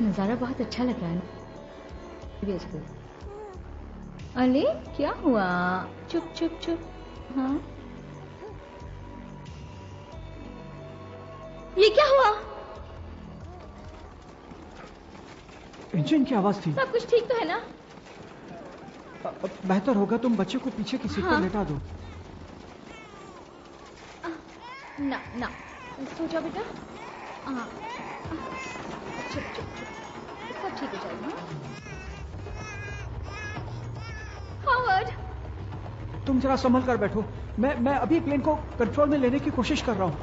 नजारा बहुत अच्छा लग रहा है ना। अरे क्या हुआ? चुप चुप चुप। हाँ, ये क्या हुआ? इंजन की आवाज थी। सब कुछ ठीक तो है ना? बेहतर होगा तुम बच्चे को पीछे की सीट पर लेटा दो। ना ना, सो जाओ बेटा। हाँ, चुप चुप चुप, सब ठीक हो जाएगा। हावर्ड, तुम जरा संभल कर बैठो। मैं अभी प्लेन को कंट्रोल में लेने की कोशिश कर रहा हूं।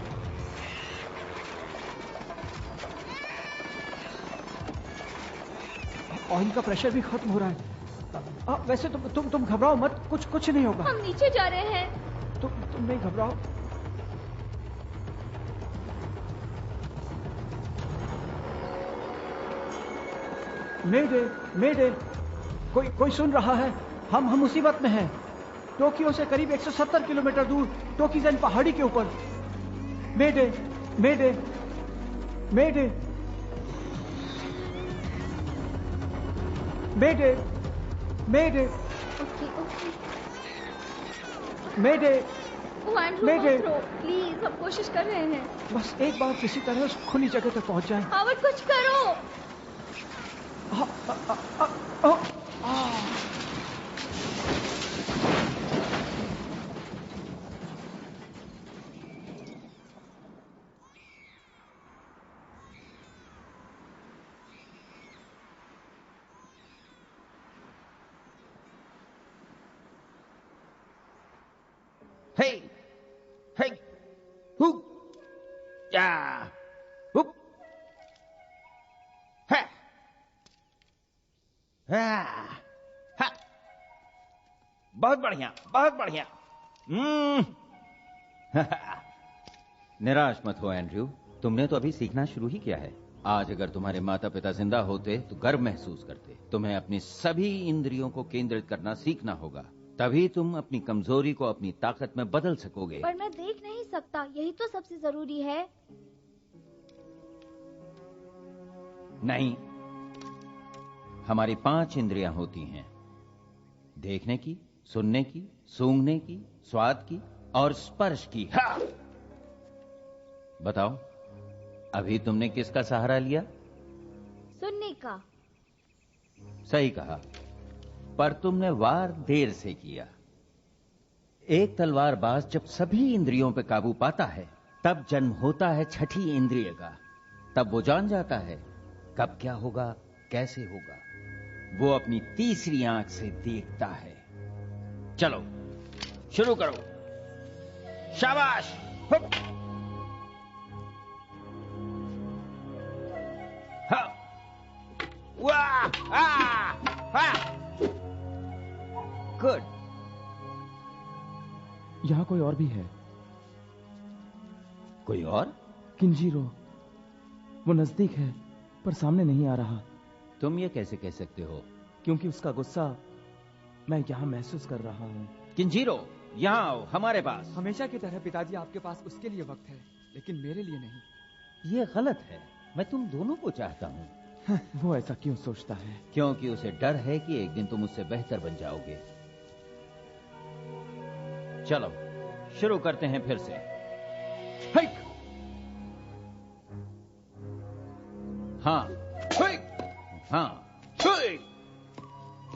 ऑयल का प्रेशर भी खत्म हो रहा है। वैसे तुम घबराओ मत, कुछ नहीं होगा। हम नीचे जा रहे हैं। तुम नहीं घबराओ। मेडे, कोई सुन रहा है? हम मुसीबत में हैं। टोक्यो से करीब 170 किलोमीटर दूर टोकीजेन पहाड़ी के ऊपर। मेडे, मेडे, मेडे, मेडे, मेडे, मेडे, मेडे। प्लीज, हम कोशिश कर रहे हैं। बस एक बार किसी तरह उस खुली जगह तक पहुंच जाए। हावर्ड, कुछ करो। Hey, hey, hoop, ya, hoop, ha, ha, ha. बहुत बढ़िया, बहुत बढ़िया। निराश मत हो एंड्रयू, तुमने तो अभी सीखना शुरू ही किया है। आज अगर तुम्हारे माता पिता जिंदा होते तो गर्व महसूस करते। तुम्हें अपनी सभी इंद्रियों को केंद्रित करना सीखना होगा, तभी तुम अपनी कमजोरी को अपनी ताकत में बदल सकोगे। पर मैं देख नहीं सकता, यही तो सबसे जरूरी है। नहीं, हमारी 5 इंद्रियां होती हैं, देखने की, सुनने की, सूंघने की, स्वाद की और स्पर्श की। हाँ! बताओ, अभी तुमने किसका सहारा लिया? सुनने का। सही कहा, पर तुमने वार देर से किया। एक तलवारबाज जब सभी इंद्रियों पर काबू पाता है, तब जन्म होता है छठी इंद्रिय का। तब वो जान जाता है कब क्या होगा, कैसे होगा। वो अपनी तीसरी आंख से देखता है। चलो शुरू करो। शाबाश। हुप। हाँ। वाह। गुड। यहाँ कोई और भी है। कोई और? किंजीरो, वो नजदीक है पर सामने नहीं आ रहा। तुम ये कैसे कह सकते हो? क्योंकि उसका गुस्सा मैं यहाँ महसूस कर रहा हूँ। किंजीरो, यहाँ आओ हमारे पास। हमेशा की तरह पिताजी, आपके पास उसके लिए वक्त है, लेकिन मेरे लिए नहीं। ये गलत है, मैं तुम दोनों को चाहता हूँ। वो ऐसा क्यों सोचता है? क्योंकि उसे डर है कि एक दिन तुम उससे बेहतर बन जाओगे। चलो शुरू करते हैं फिर से। हिक! हाँ, हिक! हाँ, हिक!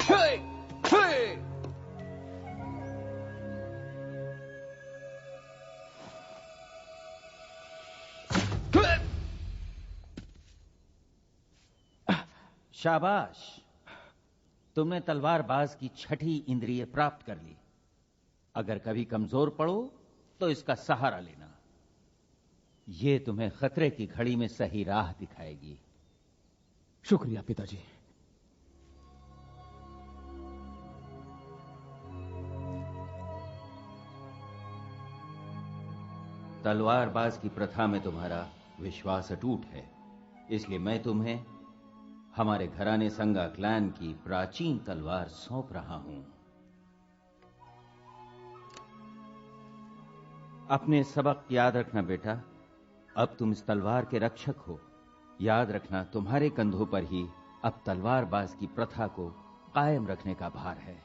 हिक! हिक! शाबाश, तुमने तलवारबाज की छठी इंद्रिय प्राप्त कर ली। अगर कभी कमजोर पड़ो तो इसका सहारा लेना, ये तुम्हें खतरे की घड़ी में सही राह दिखाएगी। शुक्रिया पिताजी। तलवारबाज की प्रथा में तुम्हारा विश्वास अटूट है, इसलिए मैं तुम्हें हमारे घराने संगा क्लैन की प्राचीन तलवार सौंप रहा हूं। अपने सबक याद रखना बेटा, अब तुम इस तलवार के रक्षक हो। याद रखना, तुम्हारे कंधों पर ही अब तलवारबाज की प्रथा को कायम रखने का भार है।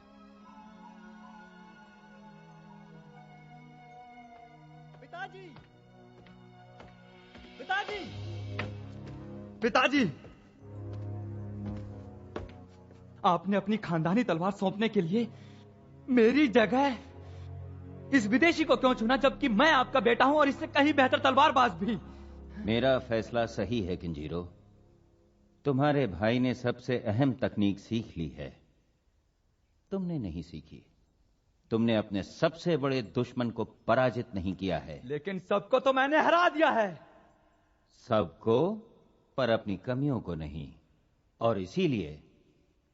पिताजी! पिताजी! पिताजी! आपने अपनी खानदानी तलवार सौंपने के लिए मेरी जगह इस विदेशी को क्यों चुना, जबकि मैं आपका बेटा हूं और इससे कहीं बेहतर तलवारबाज भी? मेरा फैसला सही है किंजीरो। तुम्हारे भाई ने सबसे अहम तकनीक सीख ली है, तुमने नहीं सीखी। तुमने अपने सबसे बड़े दुश्मन को पराजित नहीं किया है। लेकिन सबको तो मैंने हरा दिया है। सबको, पर अपनी कमियों को नहीं। और इसीलिए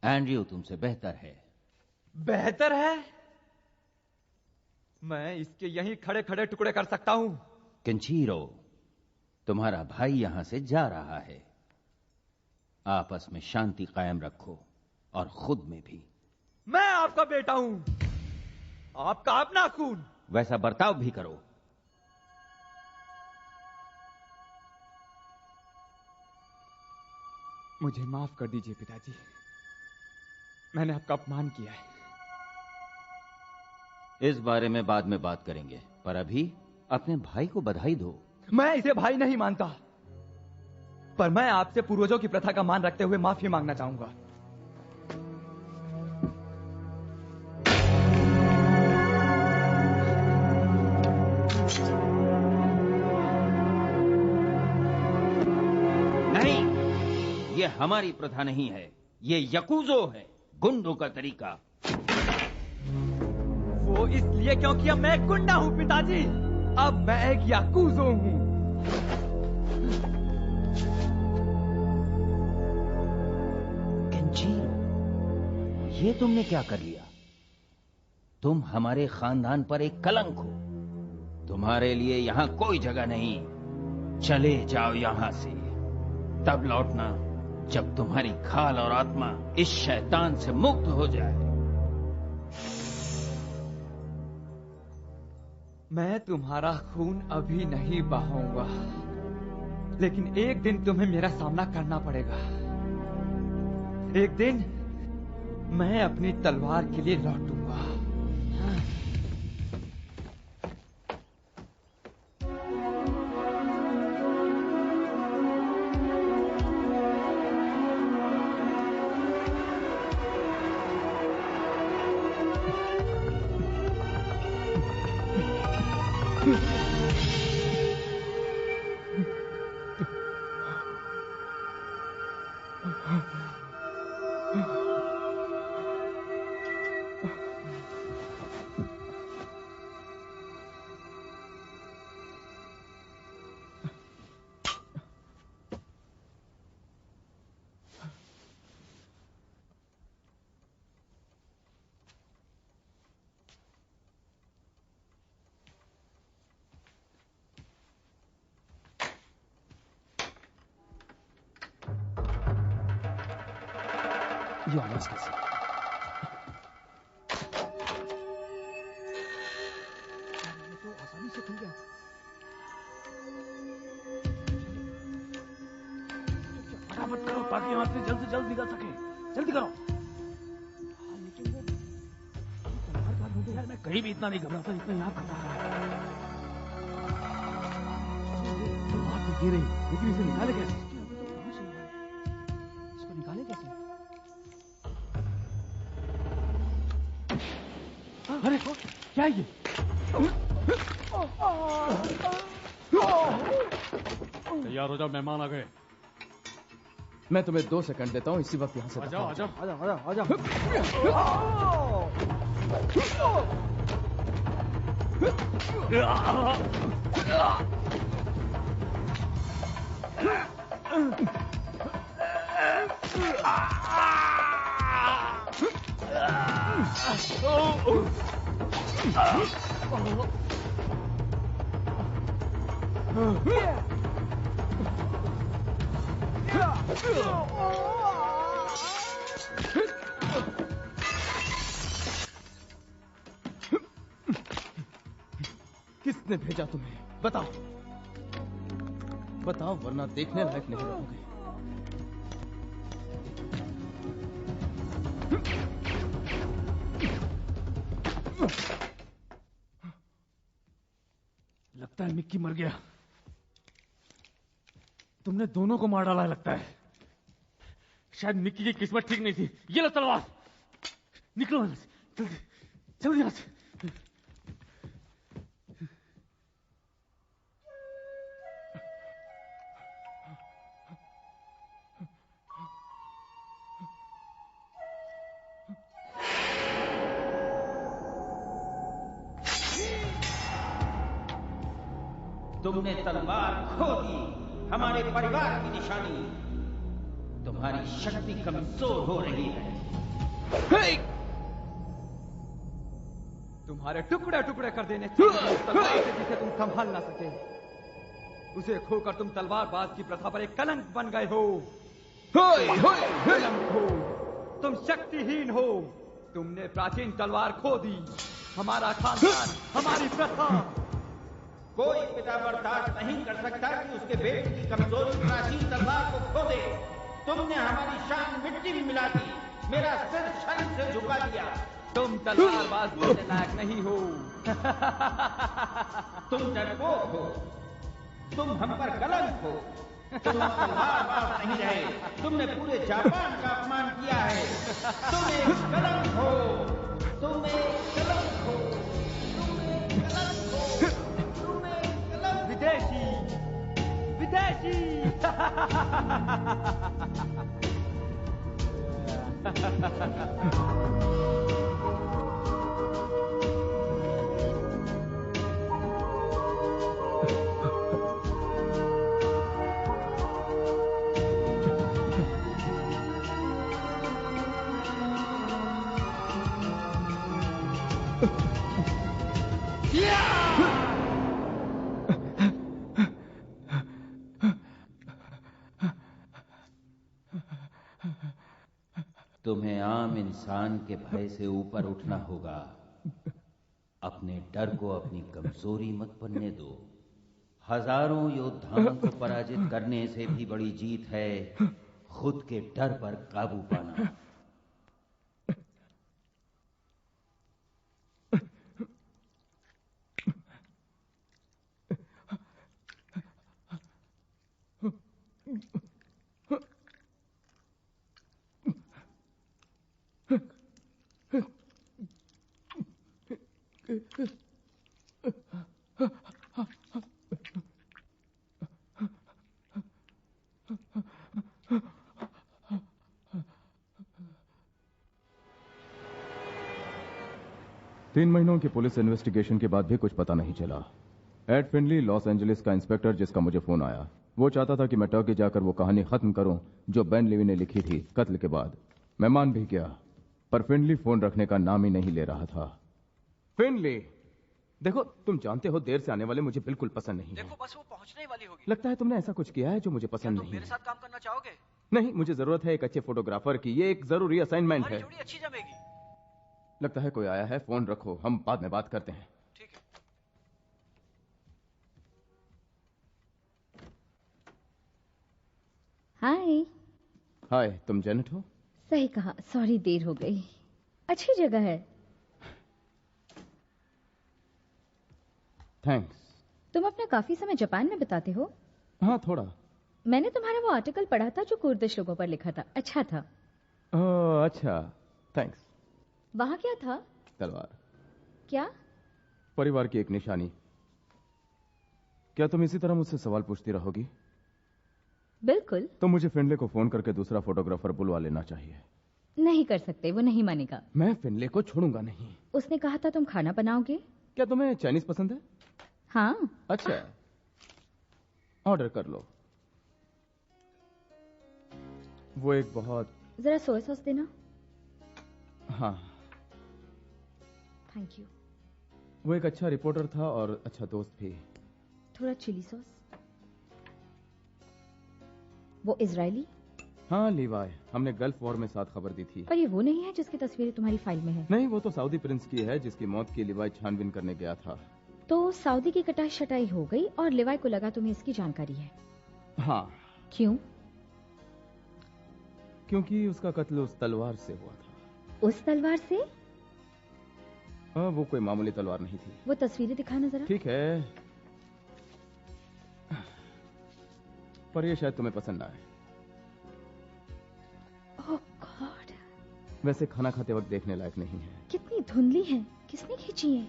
एंड्रयू तुमसे बेहतर है। बेहतर है? मैं इसके यहीं खड़े खड़े टुकड़े कर सकता हूं। किंजीरो, तुम्हारा भाई यहां से जा रहा है। आपस में शांति कायम रखो और खुद में भी। मैं आपका बेटा हूं, आपका अपना खून। वैसा बर्ताव भी करो। मुझे माफ कर दीजिए पिताजी, मैंने आपका अपमान किया है। इस बारे में बाद में बात करेंगे, पर अभी अपने भाई को बधाई दो। मैं इसे भाई नहीं मानता, पर मैं आपसे पूर्वजों की प्रथा का मान रखते हुए माफी मांगना चाहूंगा। नहीं, ये हमारी प्रथा नहीं है, ये यकूजो है, गुंडों का तरीका। वो इसलिए क्योंकि अब मैं एक गुंडा हूं पिताजी। अब मैं एक याकूजो हूं। किंजीरो, ये तुमने क्या कर लिया? तुम हमारे खानदान पर एक कलंक हो। तुम्हारे लिए यहां कोई जगह नहीं। चले जाओ यहां से, तब लौटना जब तुम्हारी खाल और आत्मा इस शैतान से मुक्त हो जाए। मैं तुम्हारा खून अभी नहीं बहाऊंगा, लेकिन एक दिन तुम्हें मेरा सामना करना पड़ेगा। एक दिन मैं अपनी तलवार के लिए लौटूंगा। ये आवाज कैसी? तो आसानी से खुल गया। फटाफट करो ताकि यहाँ से जल्द निकल सके। जल्दी करो। लेकिन वो तलवार ढूंढे यार, मैं कहीं भी इतना नहीं घबराता जितना यहाँ घबरा रहा है। बात तो गिर रही, लेकिन इसे निकाले कैसे? इसको निकाले कैसे? अरे क्या ये? तैयार हो जाओ, मेहमान आ गए। मैं तुम्हें 2 सेकंड देता हूँ, इसी वक्त यहाँ से आ जाओ, आ जाओ। किसने भेजा तुम्हें? बताओ। बताओ, वरना देखने लायक नहीं रहोगे। लगता है मिक्की मर गया। तुमने दोनों को मार डाला है लगता है। शायद मिक्की की किस्मत ठीक नहीं थी। ये लो तलवार, निकलो यहाँ से, जल्दी जल्दी यहाँ से। तुमने तलवार खो दी, हमारे परिवार की निशानी। तुम्हारी शक्ति कमजोर हो रही है। तुम्हारे टुकड़े टुकड़े कर देने चाहिए उस तलवार से जिसे तुम संभाल ना सके। उसे खोकर तुम तलवारबाज की प्रथा पर एक कलंक बन गए हो। कलंक हो, तुम शक्तिहीन हो। तुमने प्राचीन तलवार खो दी, हमारा खानदान, हमारी प्रथा। कोई पिता बर्दाश्त नहीं कर सकता कि उसके बेटे की कमजोरी प्राचीन तलवार को खो दे। तुमने हमारी शान मिट्टी में मिला दी, मेरा सिर शर्म से झुका दिया। तुम तलवारबाज बनने लायक नहीं हो। तुम डरपोक हो, तुम हम पर कलंक हो। तुम तलवारबाज नहीं रहे, तुमने पूरे जापान का अपमान किया है। तुम एक कलंक हो, तुम एक कलंक हो, तुम एक कलंक हो, तुम एक कलंक। विदेशी, विदेशी। 'तुम्हें आम इंसान के भय से ऊपर उठना होगा। अपने डर को अपनी कमजोरी मत बनने दो। हजारों योद्धाओं को पराजित करने से भी बड़ी जीत है खुद के डर पर काबू पाना। तीन महीनों की पुलिस इन्वेस्टिगेशन के बाद भी कुछ पता नहीं चला। एड फिनली, लॉस एंजलिस का इंस्पेक्टर जिसका मुझे फोन आया, वो चाहता था कि मैं टर्की जाकर वो कहानी खत्म करूं जो बेन लेवी ने लिखी थी कत्ल के बाद। मैं मान भी गया, पर फिनली फोन रखने का नाम ही नहीं ले रहा था। फिनली, देखो तुम जानते हो देर से आने वाले मुझे बिल्कुल पसंद नहीं। देखो बस वो पहुंचने वाली होगी। लगता है तुमने ऐसा कुछ किया है जो मुझे पसंद नहीं। मेरे साथ काम करना चाहोगे? नहीं, मुझे जरूरत है एक अच्छे फोटोग्राफर की। ये एक जरूरी असाइनमेंट है। जोड़ी अच्छी जमेगी। लगता है कोई आया है, फोन रखो, हम बाद में बात करते हैं। ठीक है। हाय। हाय, तुम जेनेट हो? सही कहा, सॉरी देर हो गई। अच्छी जगह है। थैंक्स। तुम अपना काफी समय जापान में बिताते हो? हाँ, थोड़ा। मैंने तुम्हारा वो आर्टिकल पढ़ा था जो कुर्दिश लोगों पर लिखा था, अच्छा था। ओह अच्छा, थैंक्स। वहां क्या था? तलवार। क्या? परिवार की एक निशानी। क्या तुम इसी तरह मुझसे सवाल पूछती रहोगी? बिल्कुल। तो मुझे फिनले को फोन करके दूसरा फोटोग्राफर बुलवा लेना चाहिए। नहीं कर सकते, वो नहीं मानेगा। मैं फिनले को छोड़ूंगा नहीं। उसने कहा था तुम खाना बनाओगे। क्या तुम्हें चाइनीज पसंद है? हाँ। अच्छा, ऑर्डर कर लो। वो एक बहुत। जरा सोया सॉस देना। हाँ, थैंक यू। वो एक अच्छा रिपोर्टर था और अच्छा दोस्त भी। थोड़ा चिली सॉस। वो इजरायली? हाँ, लीवाई। हमने गल्फ वॉर में साथ खबर दी थी। पर ये वो नहीं है जिसकी तस्वीरें तुम्हारी फाइल में है? नहीं, वो तो सऊदी प्रिंस की है जिसकी मौत की लिवाई छानबीन करने गया था। तो सऊदी की कटाई शटाई हो गई और लिवाई को लगा तुम्हें इसकी जानकारी है। हाँ, क्यों? क्योंकि उसका कत्ल उस तलवार से हुआ था। उस तलवार से? वो कोई मामूली तलवार नहीं थी। वो तस्वीरें दिखाना जरा। ठीक है, पर ये शायद तुम्हें पसंद आए। ओह गॉड, वैसे खाना खाते वक्त देखने लायक नहीं है। कितनी धुंधली है। किसने खींची है?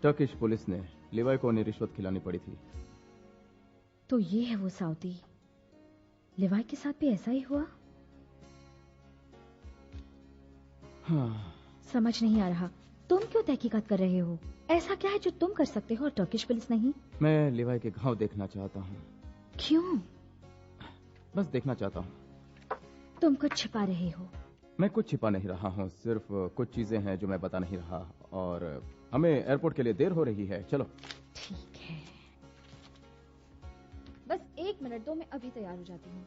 टर्किश पुलिस ने। लिवाई को उन्हें रिश्वत खिलानी पड़ी थी। तो ये है वो सऊदी। लिवाई के साथ भी ऐसा ही हुआ? हाँ। समझ नहीं आ रहा, तुम क्यों तहकीकात कर रहे हो? ऐसा क्या है जो तुम कर सकते हो और टर्किश पुलिस नहीं? मैं लिवाई के घाव देखना चाहता हूँ। क्यों? बस देखना चाहता हूँ। तुम कुछ छिपा रहे हो। मैं कुछ छिपा नहीं रहा हूँ, सिर्फ कुछ चीजें हैं जो मैं बता नहीं रहा। और हमें एयरपोर्ट के लिए देर हो रही है। चलो। ठीक है। बस 1 मिनट दो, मैं अभी तैयार हो जाती हूँ।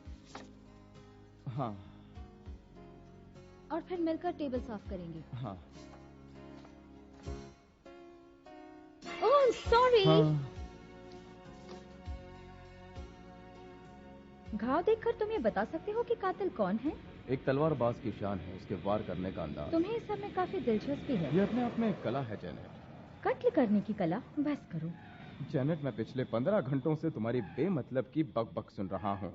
हाँ और फिर मिलकर टेबल साफ करेंगे। हाँ ओह सॉरी। हाँ। घाव देखकर तुम ये बता सकते हो कि कातिल कौन है? एक तलवारबाज की शान है उसके वार करने का अंदाज। तुम्हें इस सब में काफी दिलचस्पी है। ये अपने आप में एक कला है जैनेट। कत्ल करने की कला? बस करो जैनेट, मैं पिछले 15 घंटों से तुम्हारी बेमतलब की बक सुन रहा हूँ।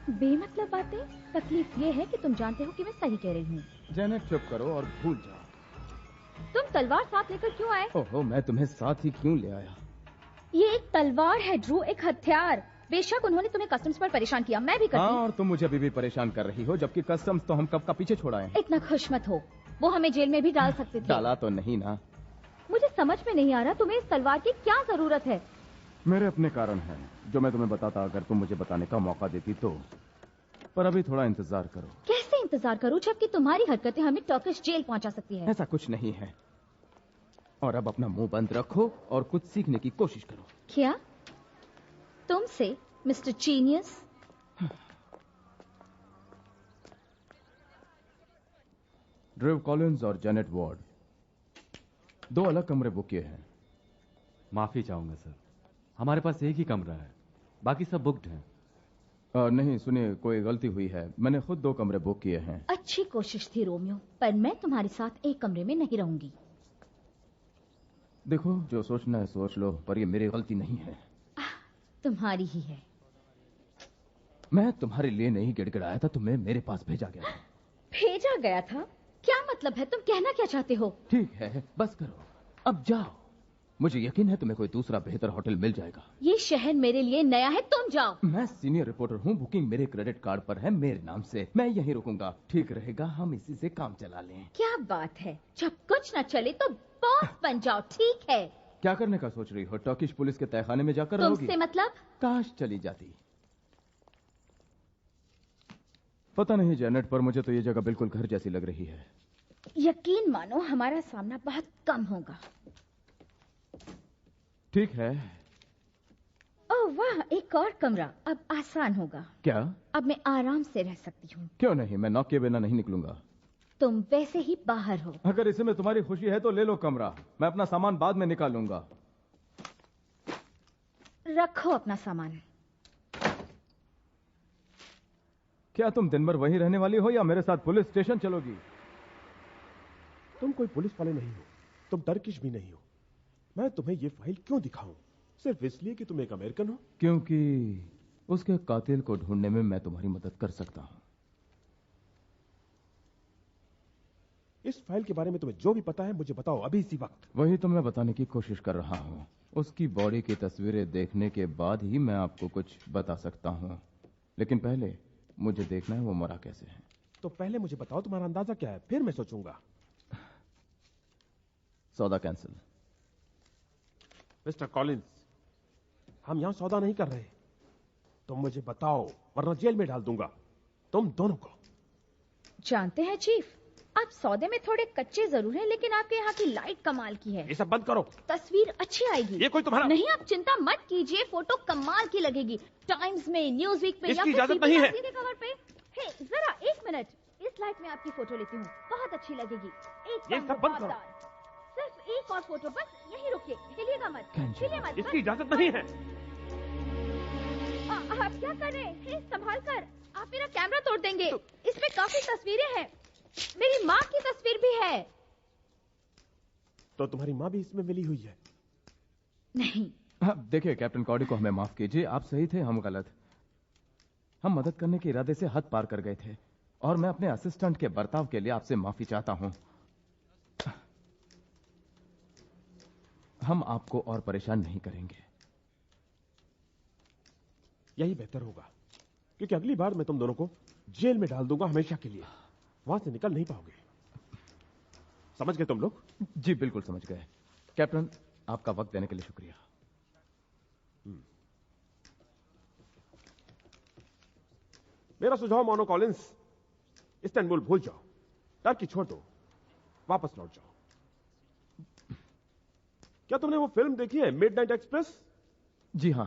बेमतलब बातें? तकलीफ ये है कि तुम जानते हो कि मैं सही कह रही हूँ। जैनेट चुप करो और भूल जाओ। तुम तलवार साथ लेकर क्यों आए? ओहो, मैं तुम्हें साथ ही क्यों ले आया? ये एक तलवार है ड्रू, एक हथियार। बेशक उन्होंने तुम्हें कस्टम्स पर परेशान किया, मैं भी करती। हाँ, और तुम मुझे अभी भी परेशान कर रही हो, जबकि कस्टम्स तो हम कब का पीछे छोड़ाए हैं। इतना खुश मत हो, वो हमें जेल में भी डाल सकते थे। डाला तो नहीं ना। मुझे समझ में नहीं आ रहा तुम्हें इस तलवार की क्या जरूरत है। मेरे अपने कारण हैं जो मैं तुम्हें बताता अगर तुम मुझे बताने का मौका देती तो। पर अभी थोड़ा इंतजार करो। कैसे इंतजार करूं जबकि तुम्हारी हरकतें हमें टर्किश जेल पहुंचा सकती है। ऐसा कुछ नहीं है। और अब अपना मुंह बंद रखो और कुछ सीखने की कोशिश करो। क्या? तुमसे मिस्टर जीनियस? ड्रेव कॉलिंस और जेनेट वार्ड 2 अलग कमरे बुक किए हैं। माफी चाहूंगा सर, हमारे पास एक ही कमरा है, बाकी सब बुक्ड हैं। नहीं सुनिए, कोई गलती हुई है। मैंने खुद 2 कमरे बुक किए हैं। अच्छी कोशिश थी रोमियो, पर मैं तुम्हारे साथ एक कमरे में नहीं रहूंगी। देखो, जो सोचना है सोच लो, पर ये मेरी गलती नहीं है। तुम्हारी ही है। मैं तुम्हारे लिए नहीं गिड़गिड़ाया था, तुम्हें मेरे पास भेजा गया था। भेजा गया था? क्या मतलब है? तुम कहना क्या चाहते हो? ठीक है, बस करो, अब जाओ। मुझे यकीन है तुम्हें कोई दूसरा बेहतर होटल मिल जाएगा। ये शहर मेरे लिए नया है, तुम जाओ। मैं सीनियर रिपोर्टर हूँ, बुकिंग मेरे क्रेडिट कार्ड पर है, मेरे नाम से। मैं यहीं रुकूंगा। ठीक रहेगा, हम इसी से काम चला लें। क्या बात है, जब कुछ न चले तो बॉस बन जाओ, ठीक है? क्या करने का सोच रही हो? टर्किश पुलिस के तहखाने में जाकर रहोगी? तुमसे मतलब? काश चली जाती। पता नहीं जेनेट, पर मुझे तो ये जगह बिल्कुल घर जैसी लग रही है। यकीन मानो हमारा सामना बहुत कम होगा। ठीक है। ओह वाह, एक और कमरा, अब आसान होगा। क्या? अब मैं आराम से रह सकती हूँ। क्यों नहीं, मैं नॉक किए बिना नहीं निकलूंगा। तुम वैसे ही बाहर हो। अगर इसी में तुम्हारी खुशी है तो ले लो कमरा, मैं अपना सामान बाद में निकालूंगा। रखो अपना सामान। क्या तुम दिन भर वहीं रहने वाली हो या मेरे साथ पुलिस स्टेशन चलोगी? तुम कोई पुलिस वाले नहीं हो, तुम टर्किश भी नहीं हो। मैं तुम्हें ये फाइल क्यों दिखाऊं? सिर्फ इसलिए कि तुम एक अमेरिकन हो? क्योंकि उसके कातिल को ढूंढने में मैं तुम्हारी मदद कर सकता हूं। इस फाइल के बारे में तुम्हें जो भी पता है मुझे बताओ अभी इसी वक्त। वही तो मैं बताने की कोशिश कर रहा हूं। उसकी बॉडी की तस्वीरें देखने के बाद ही मैं आपको कुछ बता सकता हूं, लेकिन पहले मुझे देखना है वो मरा कैसे है। तो पहले मुझे बताओ तुम्हारा अंदाजा क्या है, फिर मैं सोचूंगा। सौदा कैंसिल। मिस्टर कॉलिंस, हम यहां सौदा नहीं कर रहे। तुम मुझे बताओ वरना जेल में डाल दूंगा तुम दोनों को। जानते हैं चीफ, आप सौदे में थोड़े कच्चे जरूर हैं, लेकिन आपके यहाँ की लाइट कमाल की है। ये सब बंद करो। तस्वीर अच्छी आएगी। ये कोई तुम्हारा नहीं, आप चिंता मत कीजिए, फोटो कमाल की लगेगी। टाइम्स में, न्यूज़वीक पे, इसकी इजाजत नहीं है। कवर पे। हे, जरा 1 मिनट, इस लाइट में आपकी फोटो लेती हूँ, बहुत अच्छी लगेगी। ये सब बंद करो। सिर्फ एक और फोटो, बस यहीं रुकिए, हिलिएगा मत, हिलिए मत। इसकी इजाजत नहीं है। आप क्या कर रहे हैं? संभाल कर, आप मेरा कैमरा तोड़ देंगे। इसमें काफी तस्वीरें हैं, मेरी माँ की तस्वीर भी है। तो तुम्हारी माँ भी इसमें मिली हुई है? नहीं। देखिए कैप्टन कॉडी को हमें माफ कीजिए, आप सही थे, हम गलत। हम मदद करने के इरादे से हद पार कर गए थे और मैं अपने असिस्टेंट के बर्ताव के लिए आपसे माफी चाहता हूं। हम आपको और परेशान नहीं करेंगे। यही बेहतर होगा, क्योंकि अगली बार मैं तुम दोनों को जेल में डाल दूंगा हमेशा के लिए। वहां से निकल नहीं पाओगे। समझ गए तुम लोग? जी बिल्कुल समझ गए। कैप्टन, आपका वक्त देने के लिए शुक्रिया। मेरा सुझाव मानो कॉलिंस, इस्तांबुल भूल जाओ, टर्की छोड़ दो, वापस लौट जाओ। क्या तुमने वो फिल्म देखी है मिडनाइट एक्सप्रेस? जी हां।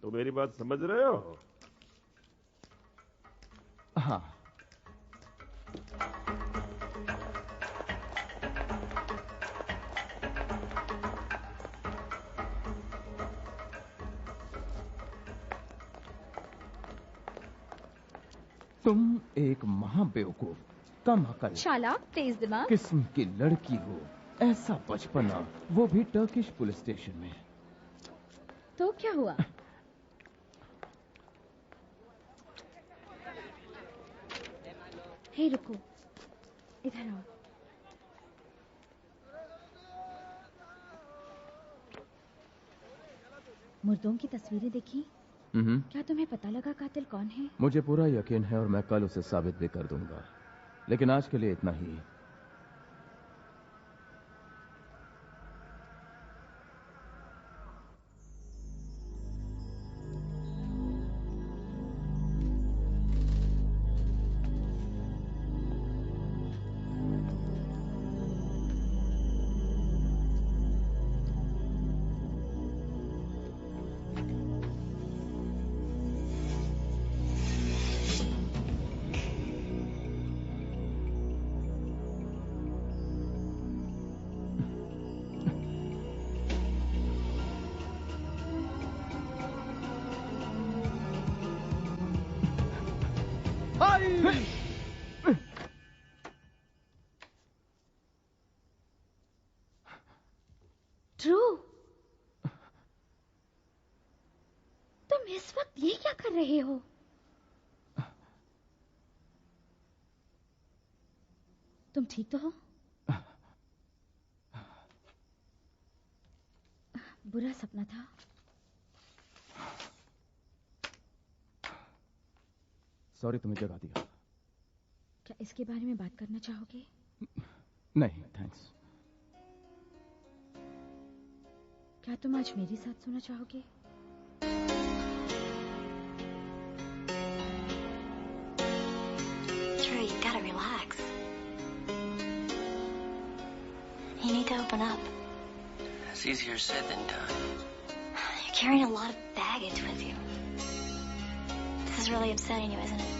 तो मेरी बात समझ रहे हो? हाँ। तुम एक महाबेवकूफ, कम अकल, चालाक, तेज दिमाग किस्म की लड़की हो। ऐसा बचपना, वो भी टर्किश पुलिस स्टेशन में। तो क्या हुआ? हे रुको, इधर आओ। मुर्दों की तस्वीरें देखी? क्या तुम्हें पता लगा कातिल कौन है? मुझे पूरा यकीन है और मैं कल उसे साबित भी कर दूंगा, लेकिन आज के लिए इतना ही। ड्रू, तुम इस वक्त ये क्या कर रहे हो? तुम ठीक तो हो? बुरा सपना था? सॉरी तुम्हें जगा दिया। क्या इसके बारे में बात करना चाहोगे? नहीं थैंक्स। क्या तुम आज मेरे साथ सोना चाहोगे? Drew, you gotta relax. You need to open up. It's easier said than done. You're carrying a lot of baggage with you. This is really upsetting you, isn't it?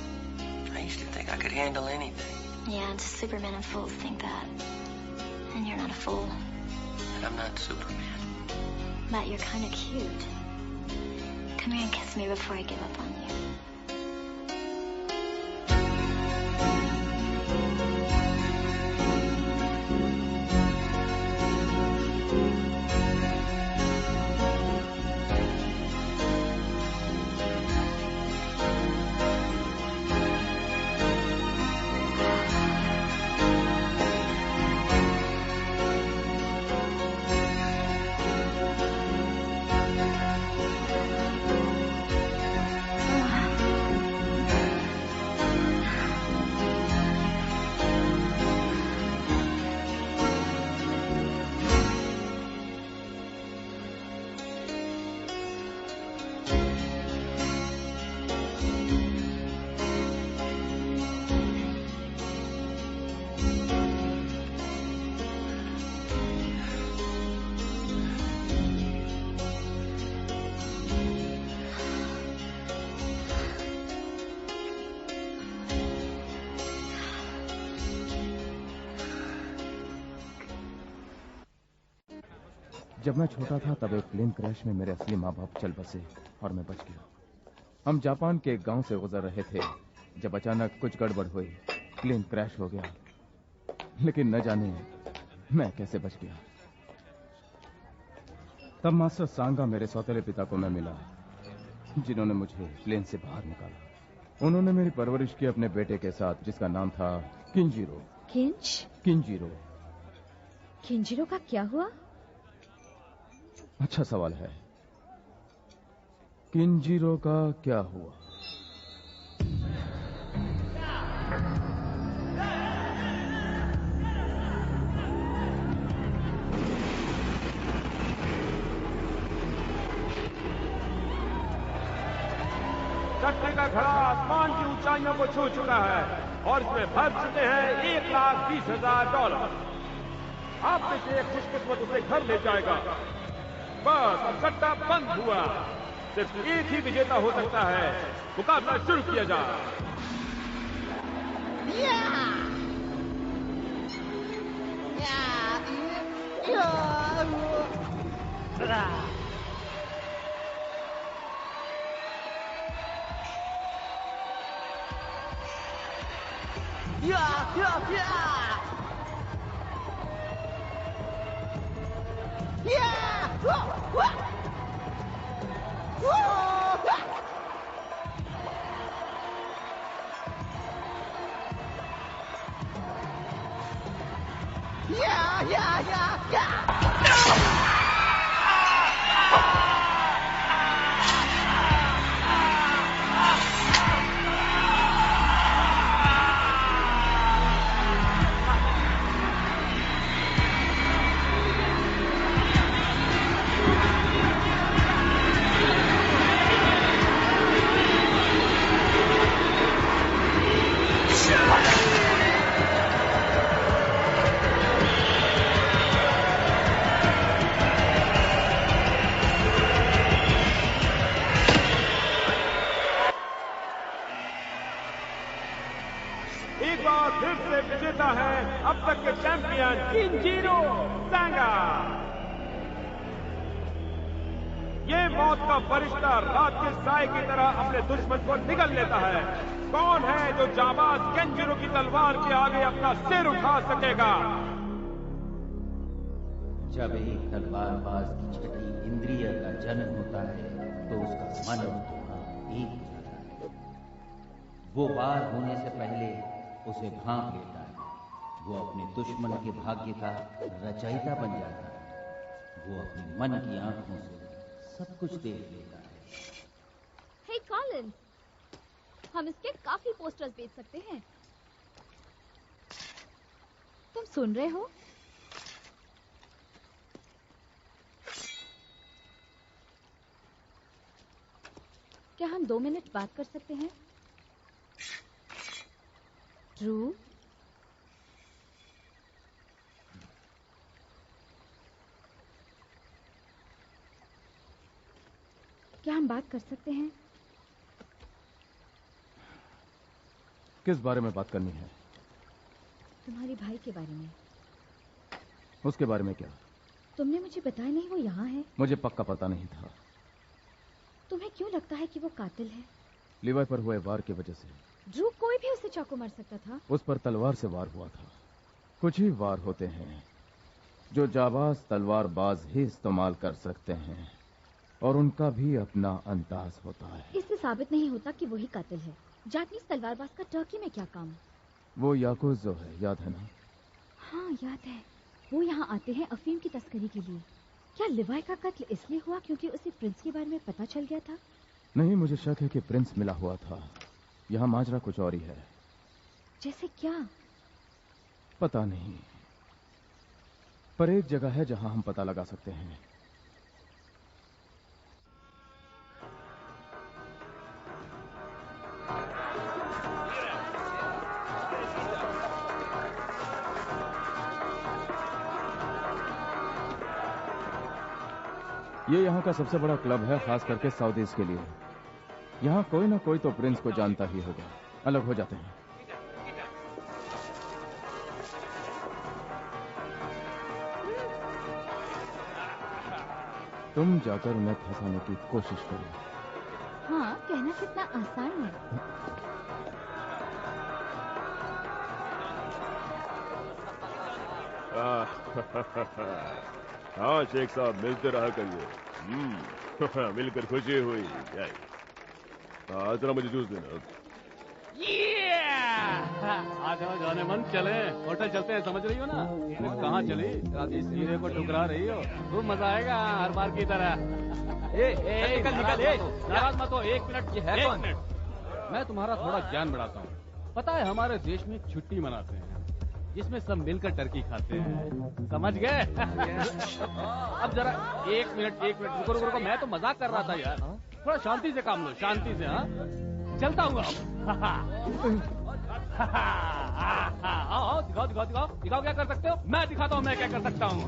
I used to think I could handle anything. Yeah, just Superman and fools think that. And you're not a fool. And I'm not Superman. But you're kind of cute. Come here and kiss me before I give up on you. जब मैं छोटा था तब एक plane crash में मेरे असली माँ बाप चल बसे और मैं बच गया। हम जापान के एक गांव से गुजर रहे थे जब अचानक कुछ गड़बड़ हुई। प्लेन क्रैश हो गया, लेकिन न जाने मैं कैसे बच गया। तब मास्टर सांगा मेरे सौतेले पिता को मैं मिला, जिन्होंने मुझे प्लेन से बाहर निकाला। उन्होंने मेरी परवरिश की अपने बेटे के साथ, जिसका नाम था किंजीरो। किंजीरो। किंजीरो का क्या हुआ? अच्छा सवाल है, किंजीरो का क्या हुआ? चट्टे का घड़ा आसमान की ऊंचाइयों को छू चुका है और इसमें भर चुके हैं $1,20,000। आप में से एक खुशकिस्मत उसे घर ले जाएगा। बस सट्टा बंद हुआ। सिर्फ एक ही विजेता हो सकता है। मुकाबला शुरू किया जाए। एक बार फिर से विजेता है अब तक के चैंपियन किंजीरो सांगा। ये मौत का फरिश्ता रात के साए की तरह अपने दुश्मन को निगल लेता है। कौन है जो जाबाज किंजीरो की तलवार के आगे अपना सिर उठा सकेगा? जब एक तलवारबाज की छठी इंद्रिय का जन्म होता है तो उसका मन और दिमाग एक हो जाता है। वो वार होने से पहले उसे भांप लेता है। वो अपने दुश्मन के भाग्य का रचयिता बन जाता है। वो अपने मन की आंखों से सब कुछ देख लेता है। हे कॉलिन, हम इसके काफी पोस्टर्स बेच सकते हैं। तुम सुन रहे हो? क्या हम 2 मिनट बात कर सकते हैं? ड्रू, क्या हम बात कर सकते हैं? किस बारे में बात करनी है? तुम्हारे भाई के बारे में। उसके बारे में क्या? तुमने मुझे बताया नहीं वो यहाँ है। मुझे पक्का पता नहीं था। तुम्हें क्यों लगता है कि वो कातिल है? लिवाई पर हुए वार की वजह से। ड्रू, कोई भी उसे चाकू मार सकता था। उस पर तलवार से वार हुआ था। कुछ ही वार होते हैं जो जाबाज तलवारबाज ही इस्तेमाल कर सकते हैं और उनका भी अपना अंदाज होता है। इससे साबित नहीं होता कि वही कातिल है। जापानीज तलवारबाज का टर्की में क्या काम? वो याकुज़ो है, याद है ना? हाँ याद है। वो यहाँ आते हैं अफीम की तस्करी के लिए। क्या लिवाई का कत्ल इसलिए हुआ क्योंकि उसे प्रिंस के बारे में पता चल गया था? नहीं, मुझे शक है कि प्रिंस मिला हुआ था। यहाँ माजरा कुछ और ही है। जैसे क्या? पता नहीं, पर एक जगह है जहाँ हम पता लगा सकते हैं। ये यहाँ का सबसे बड़ा क्लब है, खास करके साउदीज के लिए। यहाँ कोई ना कोई तो प्रिंस को जानता ही होगा। अलग हो जाते हैं। तुम जाकर उन्हें फंसाने की कोशिश करो। हाँ, कहना कितना आसान है। हाँ शेख साहब, मिलते रहा करिए। मिलकर खुशी हुई। जरा मुझे जूस देना। आ जाओ जाने मन, चले होटल चलते हैं, समझ रही हो ना? कहाँ चली? इस हीरे को ठुकरा रही हो, खूब मजा आएगा हर बार की तरह। निकल नाराज मत हो। 1 मिनट। ये है कौन? मैं तुम्हारा थोड़ा ज्ञान बढ़ाता हूँ। पता है हमारे देश में छुट्टी मनाते हैं जिसमें सब मिलकर टर्की खाते हैं, समझ गए? अब जरा 1 मिनट रुको। मैं तो मजाक कर रहा था यार, थोड़ा शांति से काम लो, शांति से। हाँ, चलता हूँ अब। दिखाओ क्या कर सकते हो। मैं दिखाता हूँ मैं क्या कर सकता हूँ।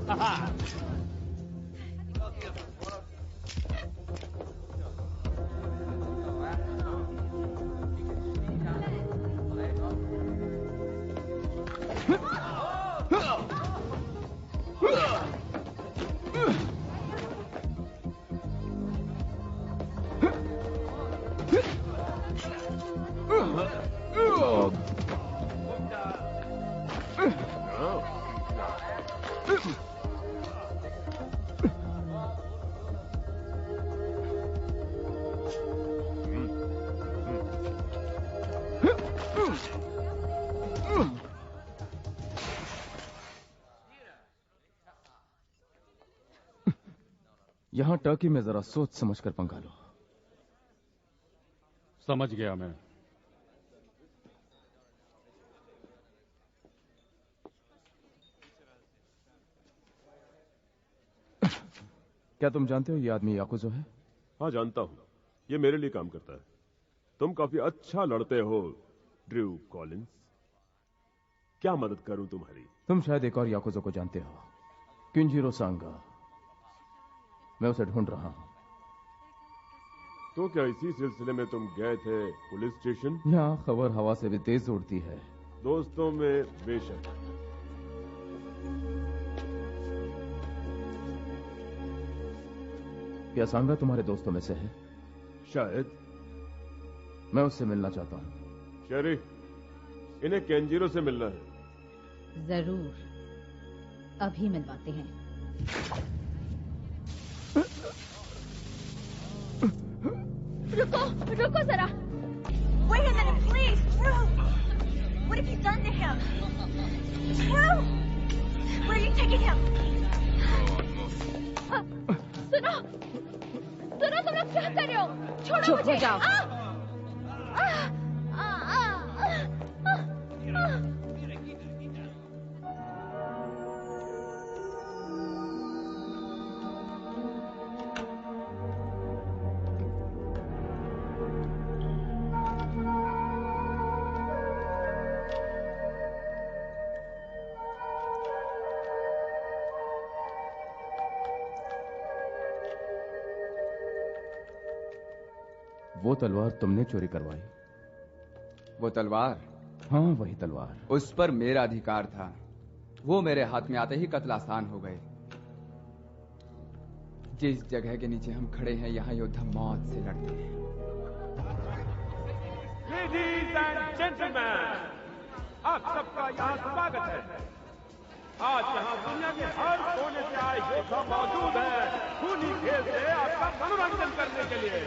यहां टर्की में जरा सोच समझ कर पंगा लो। समझ गया मैं। क्या तुम जानते हो ये आदमी याकुज़ो है? हाँ जानता हूं, ये मेरे लिए काम करता है। तुम काफी अच्छा लड़ते हो ड्रू कॉलिंस। क्या मदद करूं तुम्हारी? तुम शायद एक और याकुज़ो को जानते हो, किंजीरो सांगा। मैं उसे ढूंढ रहा हूं। तो क्या इसी सिलसिले में तुम गए थे पुलिस स्टेशन? यहाँ खबर हवा से भी तेज उड़ती है। दोस्तों में बेशक। क्या सांगा तुम्हारे दोस्तों में से है? शायद। मैं उससे मिलना चाहता हूं। शेरी, इन्हें केंजीरो से मिलना है। जरूर, अभी मिलवाते हैं। रुको जरा। Wait a minute, please, Drew. What have you done to him? Drew, where are you taking him? सुनो, तुम लोग क्या कर रहे हो? छोड़ो चुप मुझे। हो जाओ। वो तलवार तुमने चोरी करवाई? वो तलवार? हाँ वही तलवार। उस पर मेरा अधिकार था। वो मेरे हाथ में आते ही कत्ल आसान हो गए। जिस जगह के नीचे हम खड़े हैं यहाँ योद्धा मौत से लड़ते हैं। लेडीज एंड जेंटलमैन, आप सबका यहाँ स्वागत है। आज यहाँ दुनिया के हर कोने से आए योद्धा मौजूद हैं खूनी खेल से आपका मनोरंजन करने के लिए।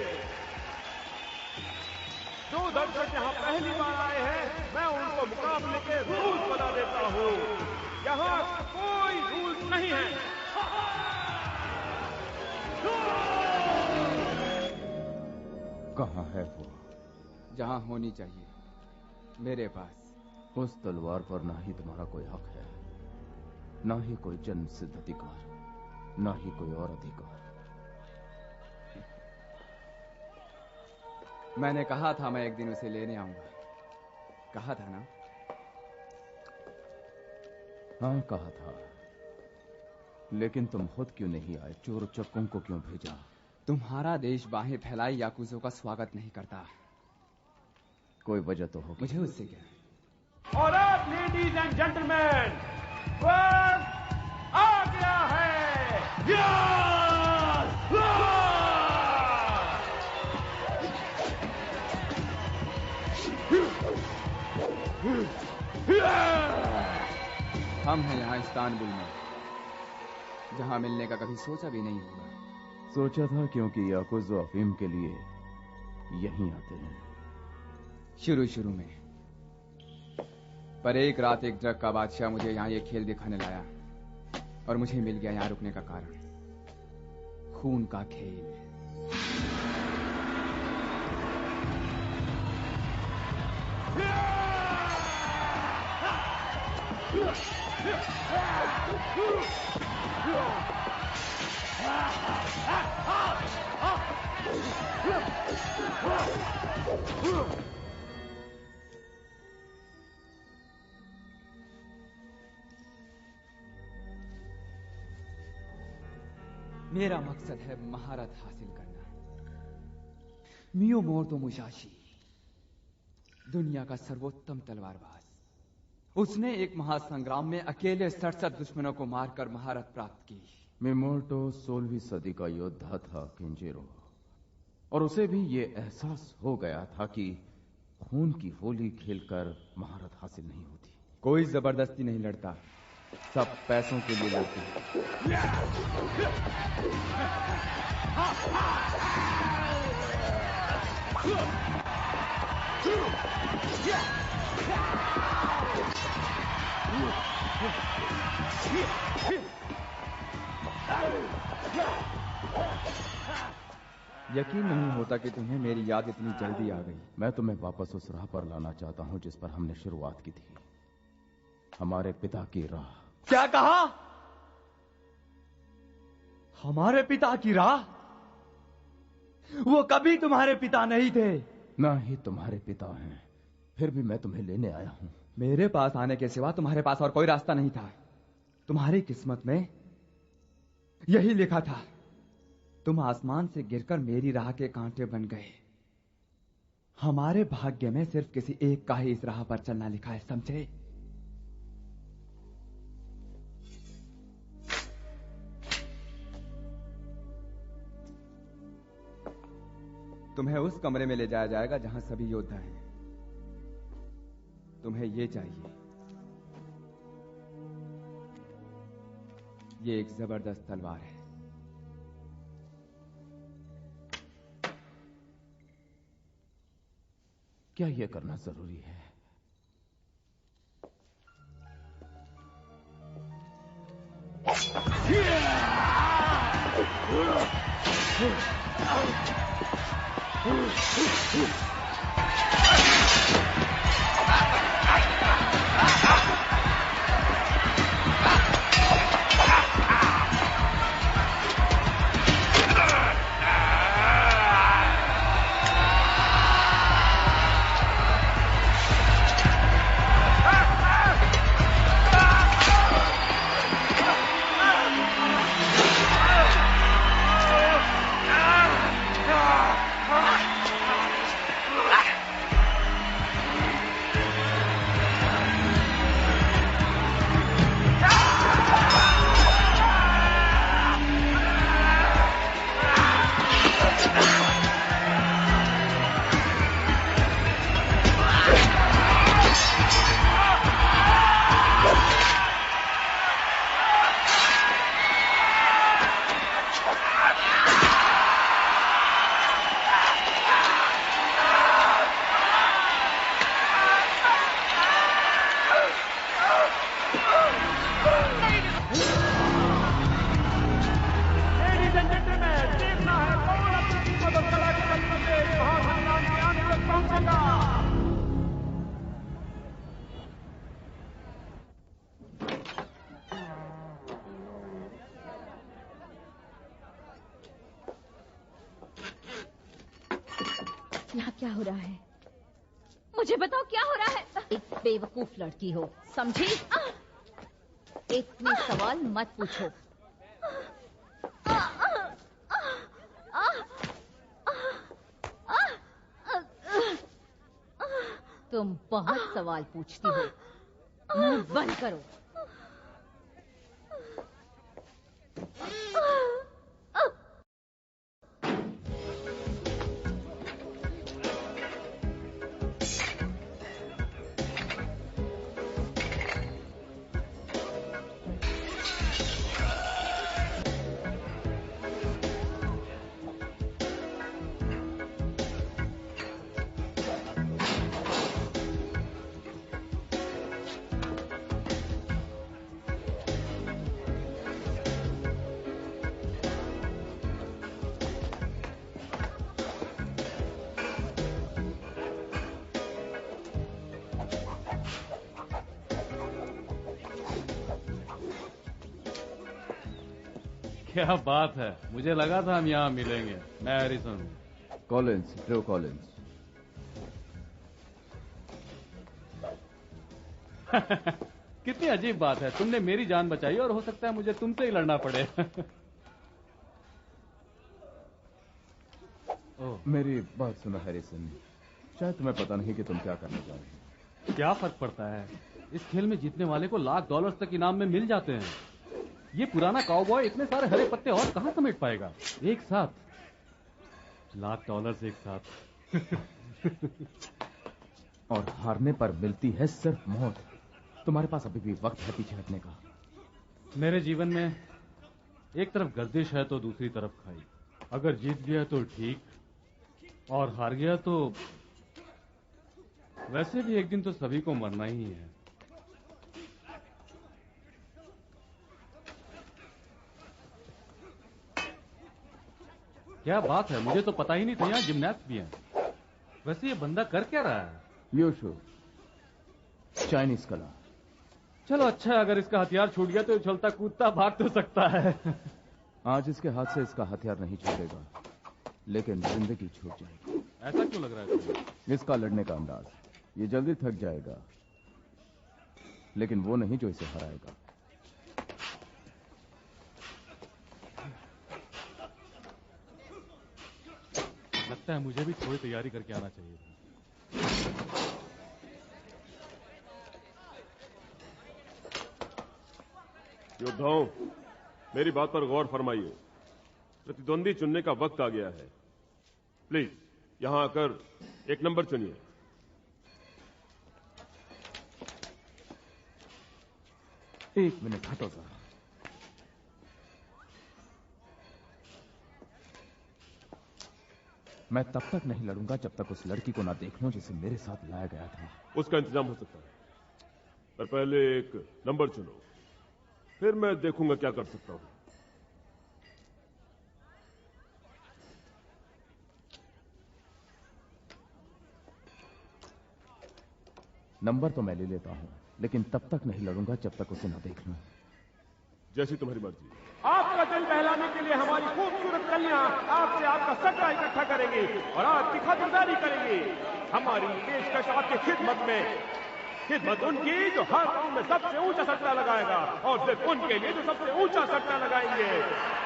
जो दर्शक यहाँ पहली बार आए हैं, मैं उनको मुकाबले के रूल्स बता देता हूँ। यहाँ कोई रूल्स नहीं है। कहाँ है वो? जहाँ होनी चाहिए, मेरे पास। उस तलवार पर ना ही तुम्हारा कोई हक है, ना ही कोई जन्म सिद्ध अधिकार, ना ही कोई और अधिकार। मैंने कहा था मैं एक दिन उसे लेने आऊंगा, कहा था ना? हाँ कहा था, लेकिन तुम खुद क्यों नहीं आए? चोर उचक्कों को क्यों भेजा? तुम्हारा देश बाहें फैलाए याकुज़ो का स्वागत नहीं करता। कोई वजह तो होगी। मुझे उससे क्या? और अब लेडीज एंड जेंटलमैन, वक्त आ गया है। हम हैं यहाँ इस्तांबुल में, जहाँ मिलने का कभी सोचा भी नहीं होगा। सोचा था क्योंकि याकुज़ अफीम के लिए यहीं आते हैं। शुरू में, पर एक रात एक ड्रग का बादशाह मुझे यहाँ ये खेल दिखाने लाया और मुझे मिल गया यहाँ रुकने का कारण, खून का खेल। मेरा मकसद है महारत हासिल करना। मियोमोटो मुसाशी दुनिया का सर्वोत्तम तलवारबाज, उसने एक महासंग्राम में अकेले 67 दुश्मनों को मारकर महारत प्राप्त की। मियोमोटो 16वीं सदी का योद्धा था केंजिरो, और उसे भी ये एहसास हो गया था कि खून की होली खेलकर महारत हासिल नहीं होती। कोई जबरदस्ती नहीं लड़ता, सब पैसों के लिए लड़ते हैं। यकीन नहीं होता कि तुम्हें मेरी याद इतनी जल्दी आ गई। मैं तुम्हें वापस उस राह पर लाना चाहता हूं जिस पर हमने शुरुआत की थी, हमारे पिता की राह। क्या कहा? हमारे पिता की राह? वो कभी तुम्हारे पिता नहीं थे। ना ही तुम्हारे पिता हैं, फिर भी मैं तुम्हें लेने आया हूं। मेरे पास आने के सिवा तुम्हारे पास और कोई रास्ता नहीं था। तुम्हारी किस्मत में यही लिखा था। तुम आसमान से गिरकर मेरी राह के कांटे बन गए। हमारे भाग्य में सिर्फ किसी एक का ही इस राह पर चलना लिखा है, समझे? तुम्हें उस कमरे में ले जाया जाएगा जहां सभी योद्धा हैं। तुम्हें ये चाहिए। ये एक जबरदस्त तलवार है। क्या यह करना जरूरी है? यहाँ क्या हो रहा है? मुझे बताओ क्या हो रहा है? एक बेवकूफ लड़की हो, समझी? इतने सवाल मत पूछो। तुम बहुत सवाल पूछती हो। मुंह बंद करो। क्या बात है, मुझे लगा था हम यहाँ मिलेंगे। मैं हैरिसन हूँ। Collins, Drew Collins. कितनी अजीब बात है, तुमने मेरी जान बचाई और हो सकता है मुझे तुमसे ही लड़ना पड़े। मेरी बात सुनो हैरिसन, शायद तुम्हें पता नहीं कि तुम क्या करने जा रहे हो। क्या फर्क पड़ता है, इस खेल में जीतने वाले को $1,00,000 तक इनाम में मिल जाते हैं। ये पुराना काउबॉय इतने सारे हरे पत्ते और कहां समेट पाएगा एक साथ? $1,00,000 एक साथ। और हारने पर मिलती है सिर्फ मौत। तुम्हारे पास अभी भी वक्त है पीछे हटने का। मेरे जीवन में एक तरफ गर्दिश है तो दूसरी तरफ खाई। अगर जीत गया तो ठीक, और हार गया तो वैसे भी एक दिन तो सभी को मरना ही है। क्या बात है, मुझे तो पता ही नहीं था यहाँ जिम्नास्ट भी हैं। वैसे ये बंदा कर क्या रहा है? यूशु, चाइनीज कला। चलो अच्छा है, अगर इसका हथियार छूट गया तो उछलता कूदता भाग तो सकता है। आज इसके हाथ से इसका हथियार नहीं छूटेगा, लेकिन जिंदगी छूट जाएगी। ऐसा क्यों लग रहा है तुम्हें? इसका लड़ने का अंदाज, ये जल्दी थक जाएगा, लेकिन वो नहीं जो इसे हराएगा। लगता है मुझे भी थोड़ी तैयारी करके आना चाहिए था। योद्धाओं, मेरी बात पर गौर फरमाइए। प्रतिद्वंदी चुनने का वक्त आ गया है। प्लीज यहां आकर एक नंबर चुनिए। एक मिनट हटो जरा। मैं तब तक नहीं लड़ूंगा जब तक उस लड़की को ना देख लूं जिसे मेरे साथ लाया गया था। उसका इंतजाम हो सकता है, पर पहले एक नंबर चुनो, फिर मैं देखूंगा क्या कर सकता हूं। नंबर तो मैं ले लेता हूं, लेकिन तब तक नहीं लड़ूंगा जब तक उसे ना देख लूं। जैसी तुम्हारी मर्जी। आपका दिल बहलाने के लिए हमारी खूबसूरत कन्या आपसे आपका सट्टा इकट्ठा करेंगी और आपकी खातिरदारी करेंगी। हमारी पेशकश आपकी खिदमत में, खिदमत उनकी जो हर गांव में सबसे ऊंचा सट्टा लगाएगा, और सिर्फ उनके लिए जो सबसे ऊंचा सट्टा लगाएंगे।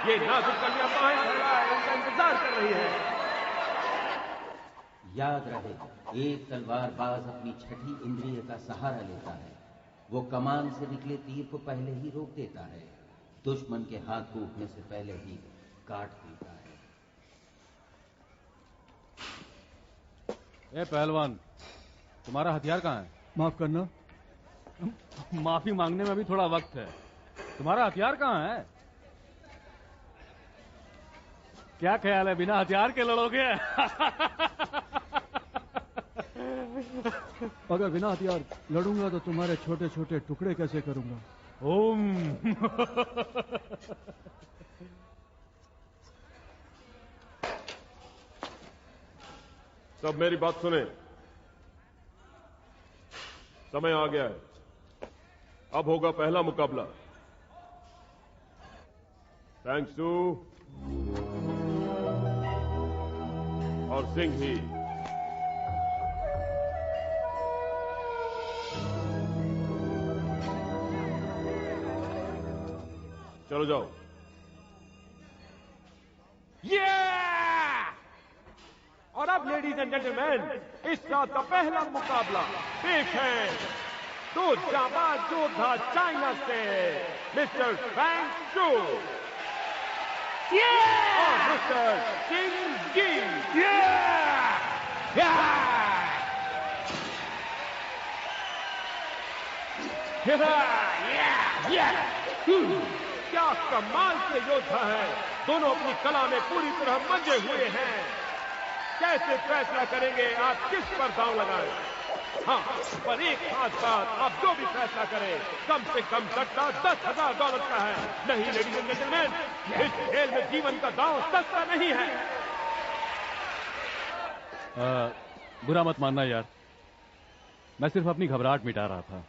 ये नाजुक कन्या बाहें फैलाए उनका इंतजार कर रही है। याद रहे, एक तलवारबाज अपनी छठी इंद्रिय का सहारा लेता है। वो कमान से निकले तीर को पहले ही रोक देता है, दुश्मन के हाथ टूटने से पहले ही काट देता है। ए पहलवान, तुम्हारा हथियार कहाँ है? माफ करना। माफी मांगने में भी थोड़ा वक्त है। तुम्हारा हथियार कहाँ है? क्या ख्याल है, बिना हथियार के लड़ोगे? अगर बिना हथियार लड़ूंगा तो तुम्हारे छोटे छोटे टुकड़े कैसे करूंगा? ओम। सब मेरी बात सुने, समय आ गया है। अब होगा पहला मुकाबला। थैंक्स टू और सिंह ही। चलो जाओ। और अब लेडीज एंड जेंटलमैन, इस रात का पहला मुकाबला पेश है दो जाबाज योद्धा चाइना से, मिस्टर फैंग शू और मिस्टर किंग जी। क्या कमाल के योद्धा है, दोनों अपनी कला में पूरी तरह मजे हुए हैं। कैसे फैसला करेंगे आप किस पर दांव लगाएं? हाँ, पर एक खास बात, आप जो भी फैसला करें, कम से कम सट्टा $10,000 का है। नहीं लेडीज एंड जेंटलमैन, इस खेल में जीवन का दांव सस्ता नहीं है। बुरा मत मानना यार, मैं सिर्फ अपनी घबराहट मिटा रहा था।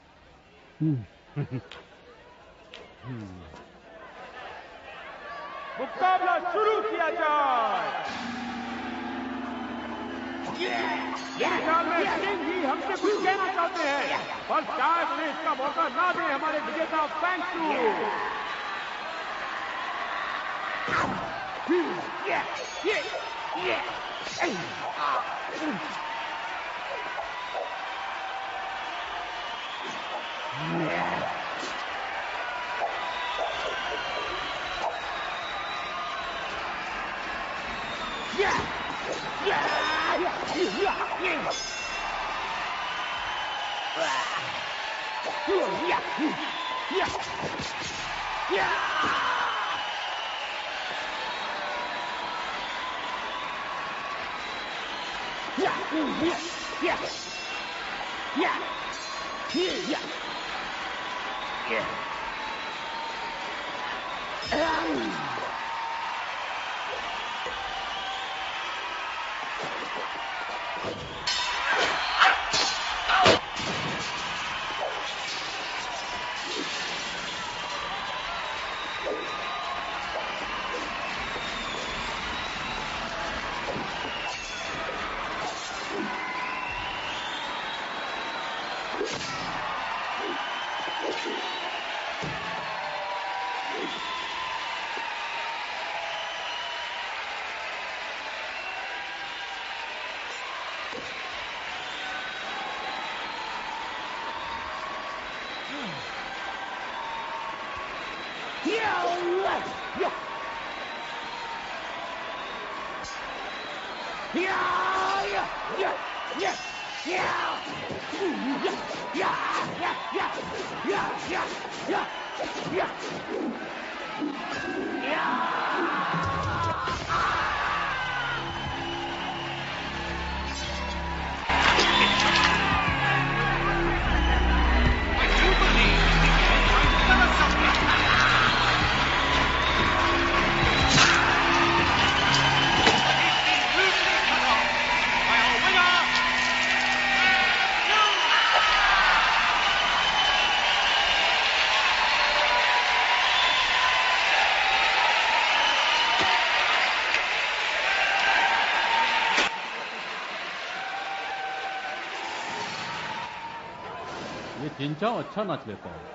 मुकाबला शुरू किया जाए। मेरे ख्याल में सिंह ही हमसे कुछ कहना चाहते हैं, पर शायद उन्हें इसका मौका ना दे हमारे विजेता फैंग शू। चिंचाओ अच्छा नाच लेता है।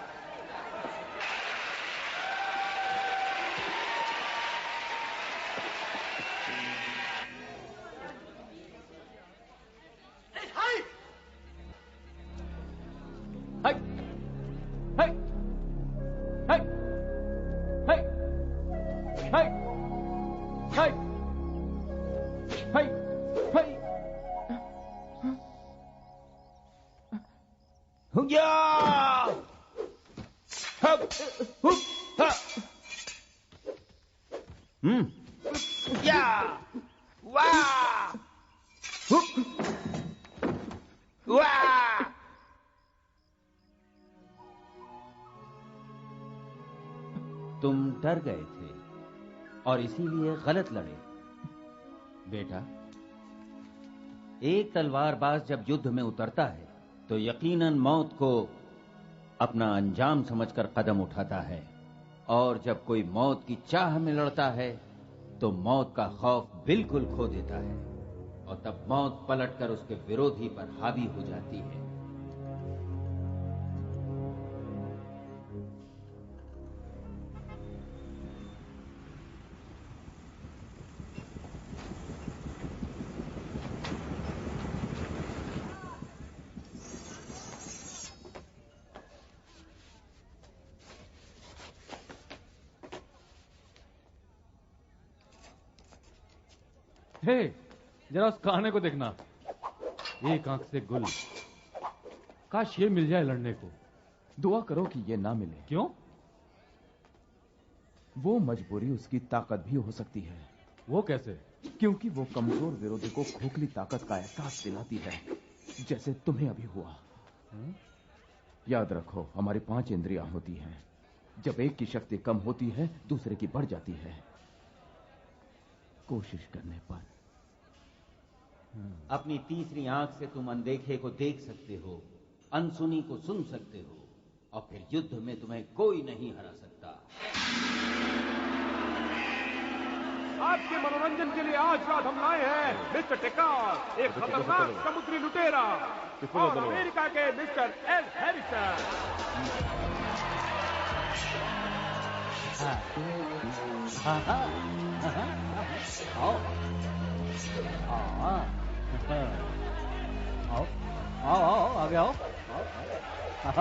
तुम डर गए थे और इसीलिए गलत लड़े। बेटा, एक तलवारबाज जब युद्ध में उतरता है तो यकीनन मौत को अपना अंजाम समझकर कदम उठाता है, और जब कोई मौत की चाह में लड़ता है तो मौत का खौफ बिल्कुल खो देता है, और तब मौत पलटकर उसके विरोधी पर हावी हो जाती है। हे, जरा उस कान्हे को देखना, एक आंख से गुल। काश ये मिल जाए लड़ने को। दुआ करो कि ये ना मिले। क्यों? वो मजबूरी उसकी ताकत भी हो सकती है। वो कैसे? क्योंकि वो कमजोर विरोधी को खोखली ताकत का एहसास दिलाती है, जैसे तुम्हें अभी हुआ। याद रखो, हमारी 5 इंद्रियां होती हैं। जब एक की शक्ति कम होती है, दूसरे की बढ़ जाती है। कोशिश करने पर अपनी तीसरी आंख से तुम अनदेखे को देख सकते हो, अनसुनी को सुन सकते हो, और फिर युद्ध में तुम्हें कोई नहीं हरा सकता। आपके मनोरंजन के लिए आज रात हम लाए हैं मिस्टर टेकास, एक खतरनाक समुद्री लुटेरा, और अमेरिका के मिस्टर एल हैरिसन। आओ आगे आओ। बस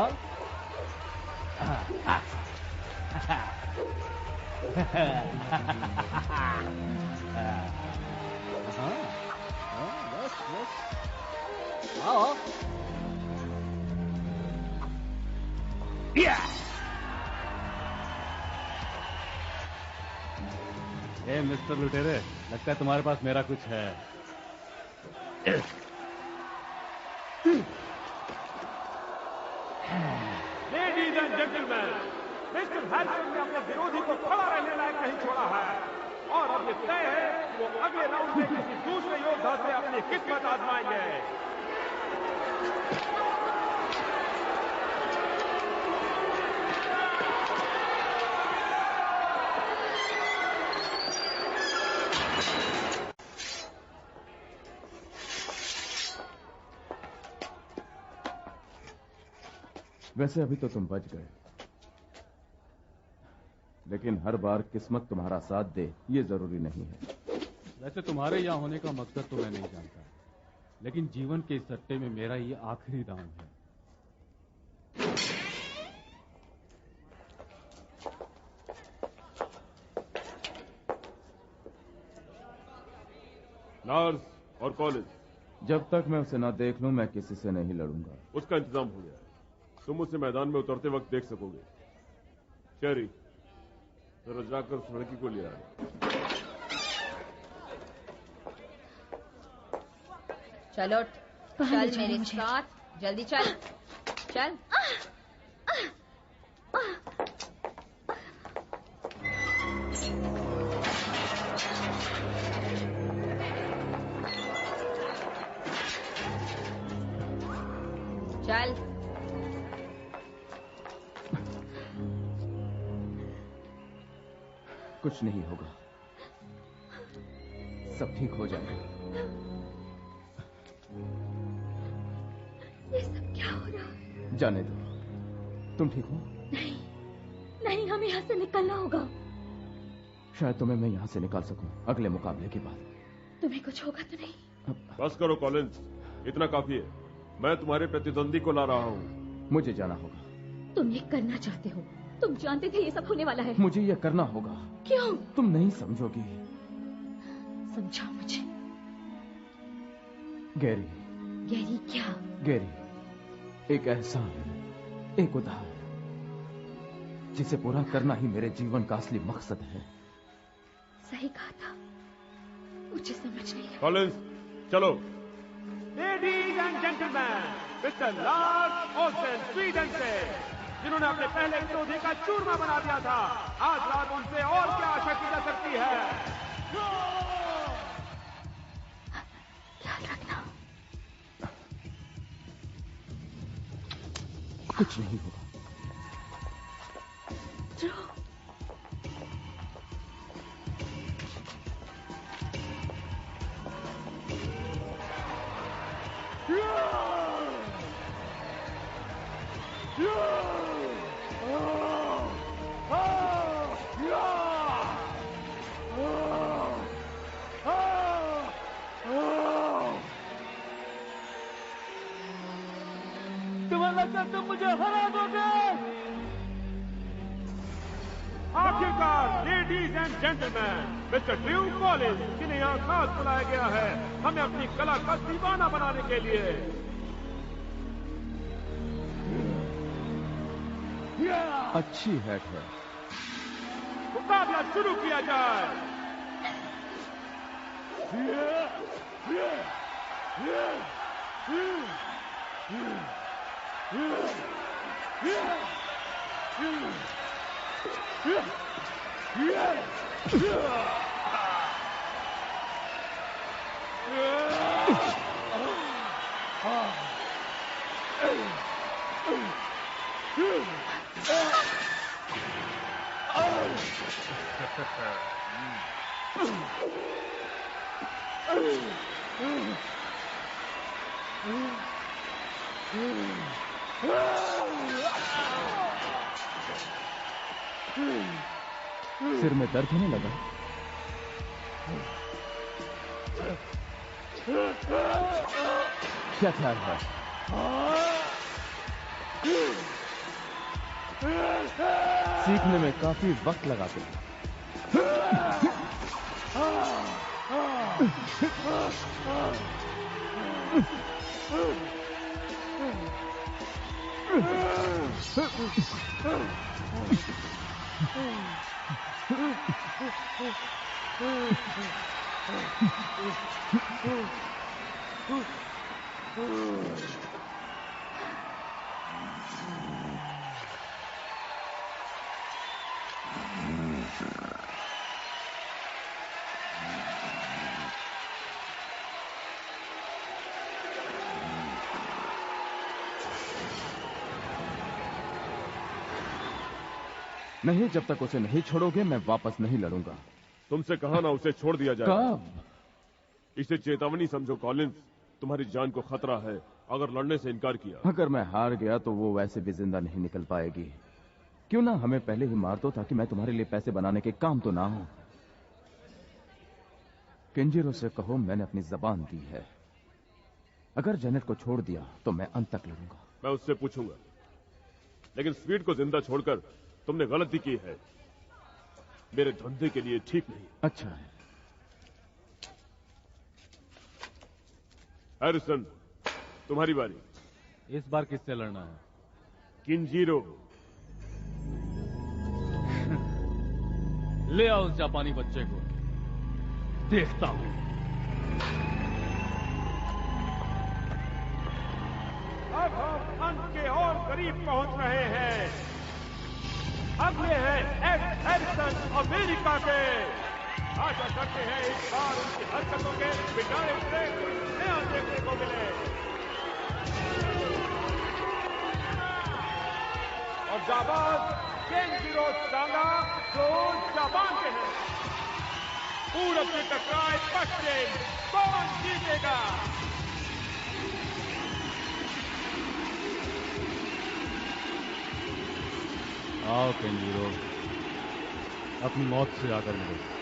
आओ। ए मिस्टर लुटेरे, लगता है तुम्हारे पास मेरा कुछ है। Ladies and gentleman, mister Harrison ने अपने विरोधी को खड़ा रहने लायक नहीं छोड़ा है, और अब ये तय है कि वो अगले राउंड में किसी दूसरे योद्धा से अपनी किस्मत आजमाएंगे। वैसे अभी तो तुम बच गए, लेकिन हर बार किस्मत तुम्हारा साथ दे ये जरूरी नहीं है। वैसे तुम्हारे यहाँ होने का मकसद तो मैं नहीं जानता, लेकिन जीवन के इस सट्टे में मेरा ये आखिरी राउंड है। नर्स और कॉलेज, जब तक मैं उसे ना देख लूं मैं किसी से नहीं लड़ूंगा। उसका इंतजाम हो गया, तुम उसे मैदान में उतरते वक्त देख सकोगे। शेरी, जरा जाकर उस लड़की को ले आए। चलो चल मेरे साथ, जल्दी चल चल। चल कुछ नहीं होगा, सब ठीक हो जाएगा। ये सब क्या हो रहा है? जाने दो, तुम ठीक हो? नहीं, हमें यहाँ से निकलना होगा। शायद तुम्हें मैं यहाँ से निकाल सकूं अगले मुकाबले के बाद। तुम्हें कुछ होगा तो नहीं? बस करो कॉलिंस, इतना काफी है। मैं तुम्हारे प्रतिद्वंदी को ला रहा हूँ। मुझे जाना होगा। तुम ये करना चाहते हो, तुम जानते थे ये सब होने वाला है। मुझे ये करना होगा। क्यों? तुम नहीं समझोगी। समझाओ मुझे। गैरी। गैरी क्या? गैरी एक एहसान, एक उधार, जिसे पूरा करना ही मेरे जीवन का असली मकसद है। सही कहा था, मुझे समझ नहीं है। कॉलिंस, चलो। Ladies and gentleman, mister Lars Olsson Sweden से, जिन्होंने अपने पहले विरोधी का चूरमा बना दिया था, आज रात उनसे और क्या आशा की जा सकती है? ख्याल रखना। कुछ नहीं होगा। तुम्हें लगता है तुम मुझे हरा दोगे? आखिरकार ladies and gentleman, mister Drew Collins, जिन्हें यहाँ खास बुलाया गया है हमें अपनी कला का दीवाना बनाने के लिए। अच्छी हैट है। मुकाबला शुरू किया जाए। सिर में दर्द होने लगा। क्या ख्याल है? सीखने में काफी वक्त लगाते हैं। नहीं, जब तक उसे नहीं छोड़ोगे मैं वापस नहीं लड़ूंगा। तुमसे कहा ना उसे छोड़ दिया जाए। कब? इसे चेतावनी समझो कॉलिंस, तुम्हारी जान को खतरा है अगर लड़ने से इनकार किया। अगर मैं हार गया तो वो वैसे भी जिंदा नहीं निकल पाएगी। क्यों ना हमें पहले ही मार दो ताकि मैं तुम्हारे लिए पैसे बनाने के काम तो ना हो। केंजिरो से कहो मैंने अपनी जबान दी है। अगर जेनेट को छोड़ दिया तो मैं अंत तक लड़ूंगा। मैं उससे पूछूंगा, लेकिन स्वीट को जिंदा छोड़कर तुमने गलती की है। मेरे धंधे के लिए ठीक नहीं। अच्छा है। हैरिसन, तुम्हारी बारी। इस बार किससे लड़ना है? किंजीरो। ले आओ उस जापानी बच्चे को, देखता हूं। अब हम अंत के और करीब पहुंच रहे हैं। अगले हैं एड हैरिसन अमेरिका के। आशा करते हैं इस बार उनकी हरकतों के बिगाड़े से कुछ नया देखने को मिले। और जाबाज केंजिरो सांगा जो जापान के हैं। पूरब से टकराए पश्चिम, कौन जीतेगा? आओ केंजिरो, अपनी मौत से आकर मिलो।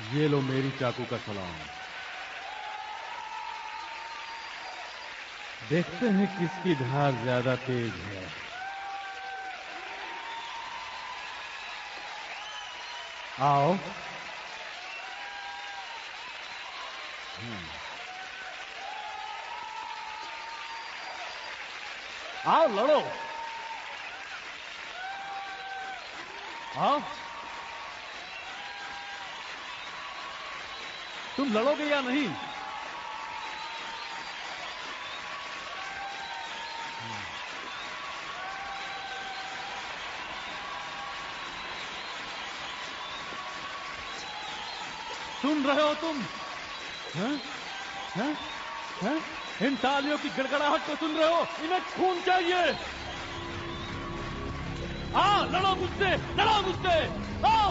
ये लो मेरी चाकू का सलाम। देखते हैं किसकी धार ज्यादा तेज है। आओ। आओ लड़ो। आओ। तुम लड़ोगे या नहीं? सुन रहे हो तुम? हैं? हैं? हैं? इन तालियों की गड़गड़ाहट को सुन रहे हो? इन्हें खून चाहिए। हाँ, लड़ो मुझसे, लड़ो मुझसे। आओ।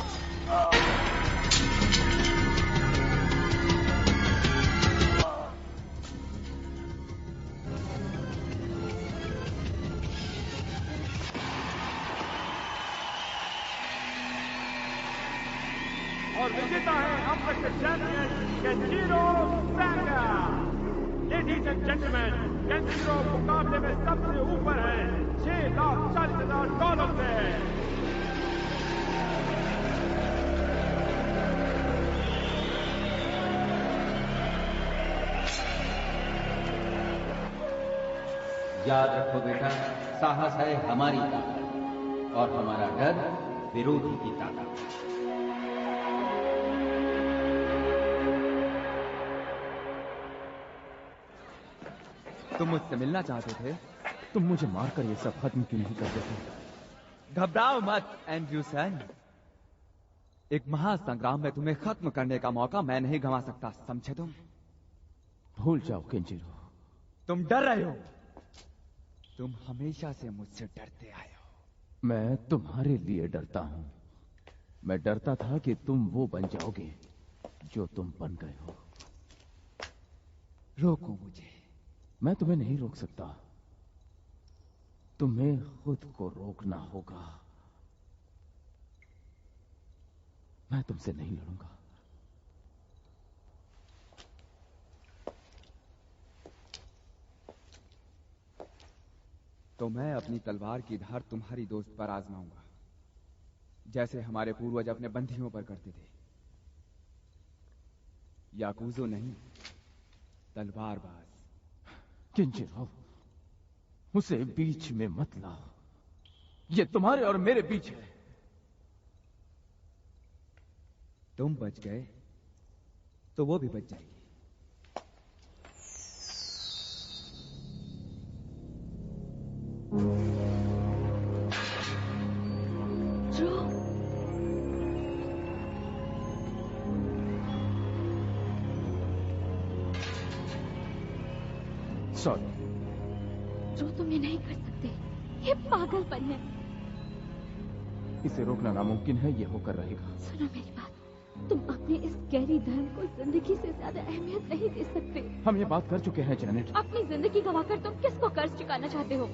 और विजेता है अब तक के champion Kenjiro Sanga. Ladies and gentleman, Kenjiro मुकाबले में सबसे ऊपर है $6,40,000 से। याद रखो बेटा, साहस है हमारी ताकत और हमारा डर विरोधी की ताकत। तुम मुझसे मिलना चाहते थे? तुम मुझे मारकर ये सब खत्म क्यों नहीं कर देते? घबराओ मत एंड्रयूसन। एक महासंग्राम में तुम्हें खत्म करने का मौका मैं नहीं गंवा सकता, समझे तुम? भूल जाओ केंजिरो। तुम डर रहे हो। तुम हमेशा से मुझसे डरते आए हो। मैं तुम्हारे लिए डरता हूं। मैं डरता था कि तुम वो बन जाओगे जो तुम बन गए हो। रोको मुझे। मैं तुम्हें नहीं रोक सकता। तुम्हें खुद को रोकना होगा। मैं तुमसे नहीं लड़ूंगा। तो मैं अपनी तलवार की धार तुम्हारी दोस्त पर आजमाऊंगा, जैसे हमारे पूर्वज अपने बंधियों पर करते थे। याकूजो नहीं, तलवारबाज। किंचिरो, उसे बीच में मत लाओ। ये तुम्हारे और मेरे बीच है। तुम बच गए तो वो भी बच जाएगी। सॉरी। जो तुम ये नहीं कर सकते, ये पागलपन है। इसे रोकना नामुमकिन है, ये होकर रहेगा। सुनो मेरी बात, तुम अपने इस गहरी धर्म को जिंदगी से ज्यादा अहमियत नहीं दे सकते। हम ये बात कर चुके हैं जैनेट। अपनी जिंदगी गंवाकर तुम किसको कर्ज चुकाना चाहते हो?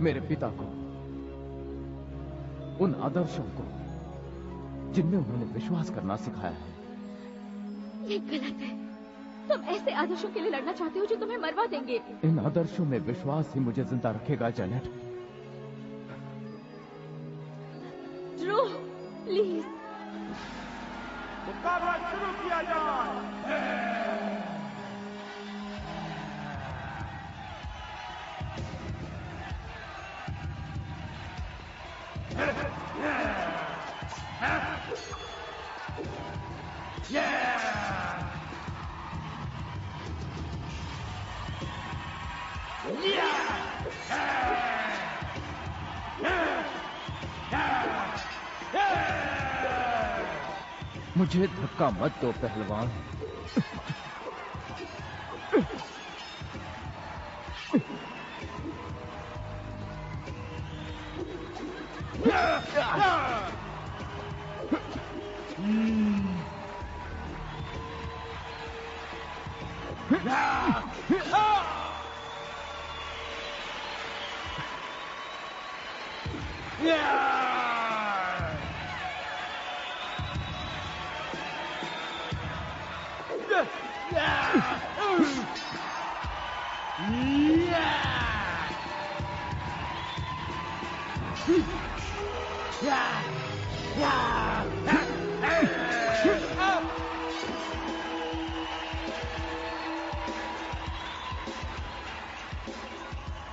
मेरे पिता को, उन आदर्शों को जिनमें उन्होंने विश्वास करना सिखाया है। ये गलत है। तुम ऐसे आदर्शों के लिए लड़ना चाहते हो जो तुम्हें मरवा देंगे। इन आदर्शों में विश्वास ही मुझे जिंदा रखेगा जैनेट। Drew, please. मुकाबला शुरू किया जाए। मुझे धक्का मत दो पहलवान।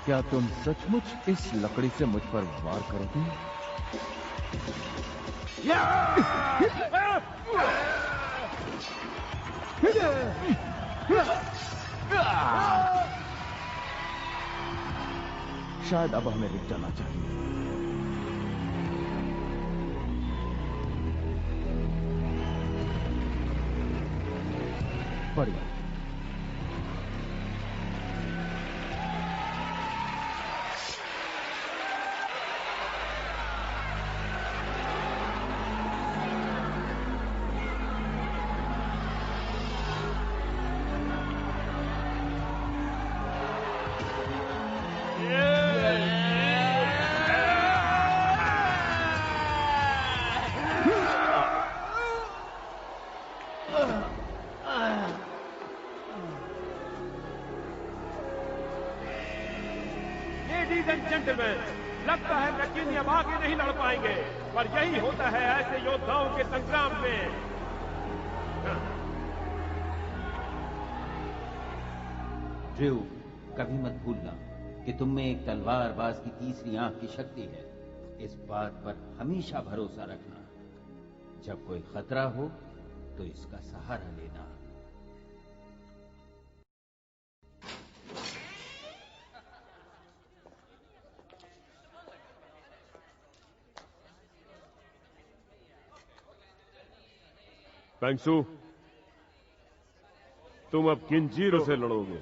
क्या तुम सचमुच इस लकड़ी से मुझ पर वार करोगे? शायद अब हमें रुक जाना चाहिए। बढ़िया। लगता है मैकिन्नी अब आगे नहीं लड़ पाएंगे, पर यही होता है ऐसे योद्धाओं के संग्राम में। ड्रू, कभी मत भूलना कि तुम में एक तलवारबाज की तीसरी आंख की शक्ति है। इस बात पर हमेशा भरोसा रखना, जब कोई खतरा हो तो इसका सहारा लेना। पेंगसू, तुम अब किन जीरो से लड़ोगे?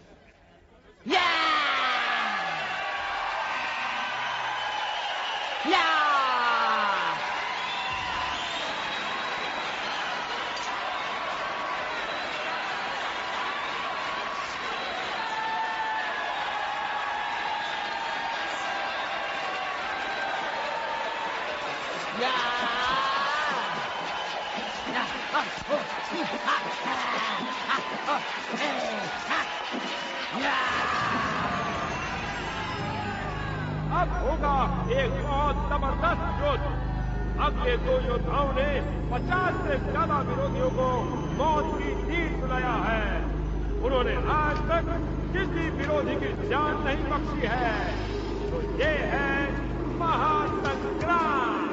अब होगा एक बहुत जबरदस्त युद्ध। अगले दो योद्धाओं ने 50 से ज्यादा विरोधियों को मौत की नींद सुनाया है। उन्होंने आज तक किसी विरोधी की जान नहीं बख्शी है। तो ये है महासंग्राम।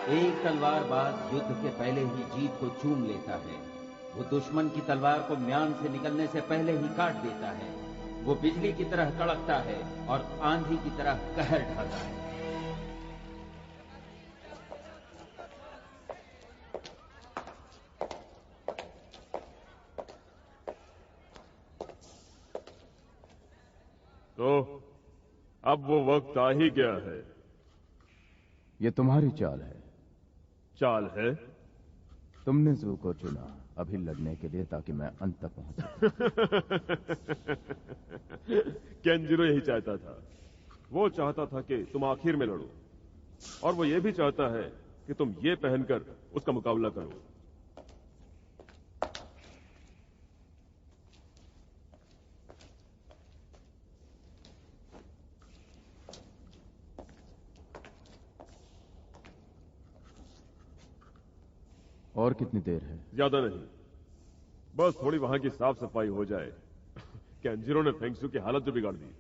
एक तलवारबाज युद्ध के पहले ही जीत को चूम लेता है। वो दुश्मन की तलवार को म्यान से निकलने से पहले ही काट देता है। वो बिजली की तरह कड़कता है और आंधी की तरह कहर ढाता है। तो अब वो वक्त आ ही गया है। ये तुम्हारी चाल है। चाल है? तुमने जू को चुना अभी लड़ने के लिए ताकि मैं अंत तक पहुंच सकूं। केंजिरो यही चाहता था। वो चाहता था कि तुम आखिर में लड़ो, और वो ये भी चाहता है कि तुम ये पहनकर उसका मुकाबला करो। और कितनी देर है? ज्यादा नहीं, बस थोड़ी वहां की साफ सफाई हो जाए। कैंजीरो ने फेंगसू की हालत जो बिगाड़ दी।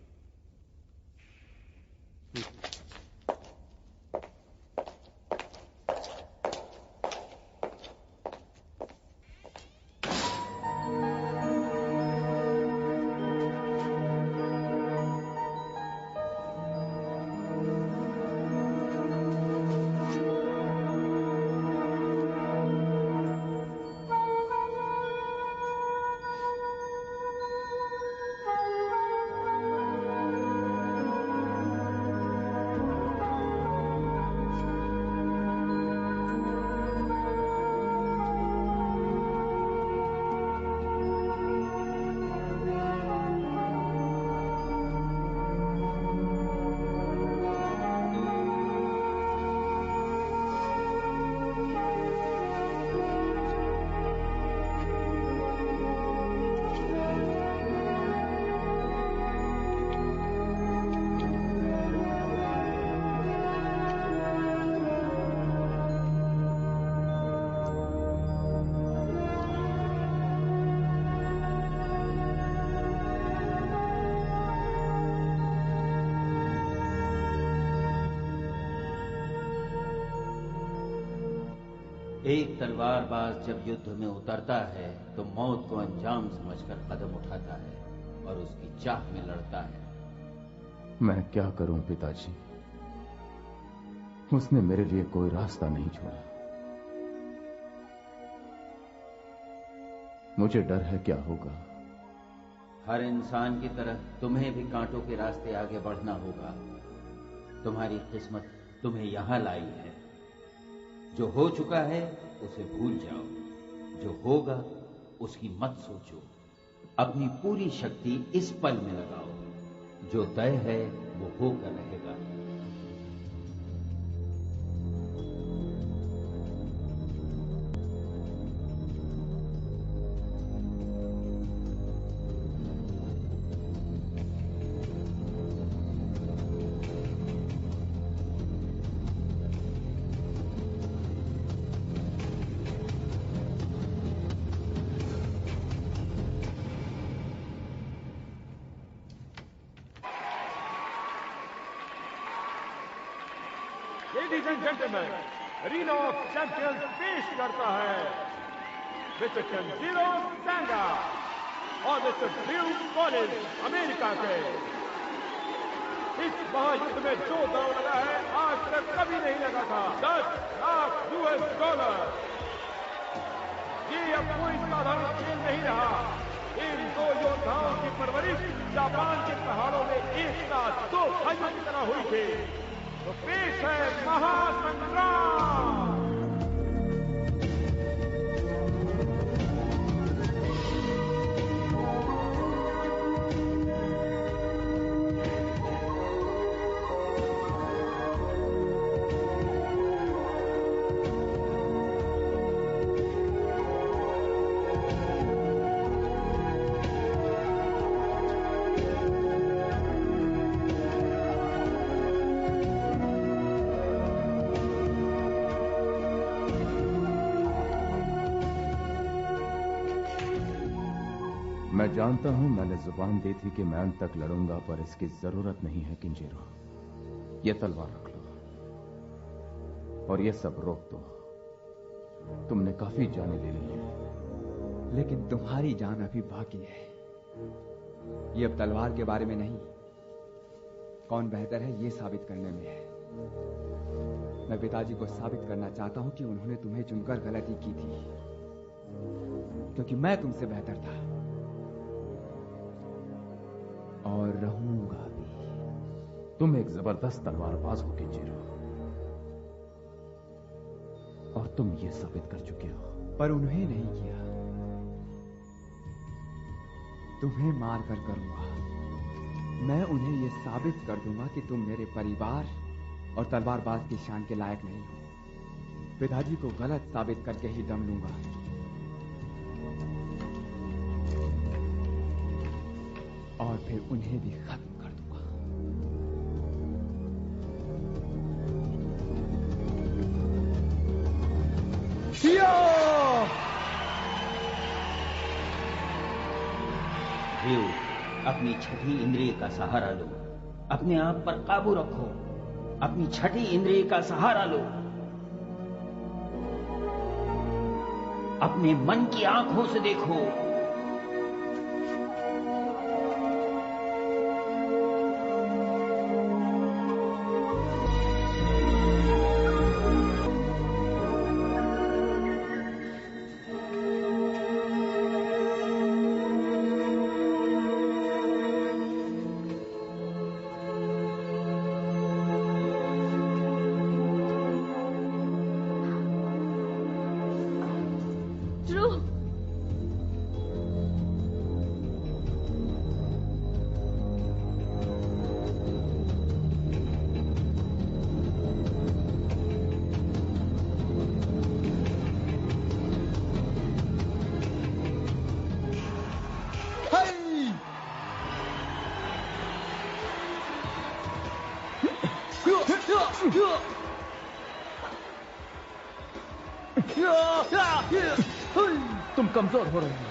एक तलवारबाज जब युद्ध में उतरता है तो मौत को अंजाम समझकर कदम उठाता है और उसकी चाह में लड़ता है। मैं क्या करूं पिताजी, उसने मेरे लिए कोई रास्ता नहीं छोड़ा। मुझे डर है क्या होगा। हर इंसान की तरह तुम्हें भी कांटों के रास्ते आगे बढ़ना होगा। तुम्हारी किस्मत तुम्हें यहां लाई है। जो हो चुका है उसे भूल जाओ, जो होगा उसकी मत सोचो। अपनी पूरी शक्ति इस पल में लगाओ। जो तय है वो होकर रहेगा। Ladies and gentleman, arena of champions पेश करता है मिस्टर कैंजीरो सैंगा और मिस्टर ड्रू कॉलिंस, अमेरिका के। इस महायुद्ध में जो दांव लगा है आज तक कभी नहीं लगा था। 10 लाख $10। ये अब कोई साधारण खेल नहीं रहा। इन दो योद्धाओं की परवरिश जापान के पहाड़ों में एक साथ दो भाइयों की तरह हुई थी। तो पेश है महासंग्राम। मैं जानता हूं मैंने जुबान दी थी कि मैं अंत तक लड़ूंगा, पर इसकी जरूरत नहीं है किंजीरो। ये तलवार रख लो और ये सब रोक दो। तुमने काफी जानें ले ली हैं, लेकिन तुम्हारी जान अभी बाकी है। ये अब तलवार के बारे में नहीं, कौन बेहतर है ये साबित करने में है। मैं पिताजी को साबित करना चाहता हूं कि उन्होंने तुम्हें चुनकर गलती की थी, क्योंकि मैं तुमसे बेहतर था और रहूंगा भी। तुम एक जबरदस्त तलवारबाज हो किंजीरो, और तुम ये साबित कर चुके हो। पर उन्हें नहीं किया, तुम्हें मार कर करूंगा। मैं उन्हें ये साबित कर दूंगा कि तुम मेरे परिवार और तलवारबाज की शान के लायक नहीं हो। पिताजी को गलत साबित करके ही दम लूंगा। और फिर उन्हें भी खत्म कर दूंगा। या! अपनी छठी इंद्रिय का सहारा लो, अपने आप पर काबू रखो, अपनी छठी इंद्रिय का सहारा लो, अपने मन की आंखों से देखो। तुम कमजोर हो रहे हो।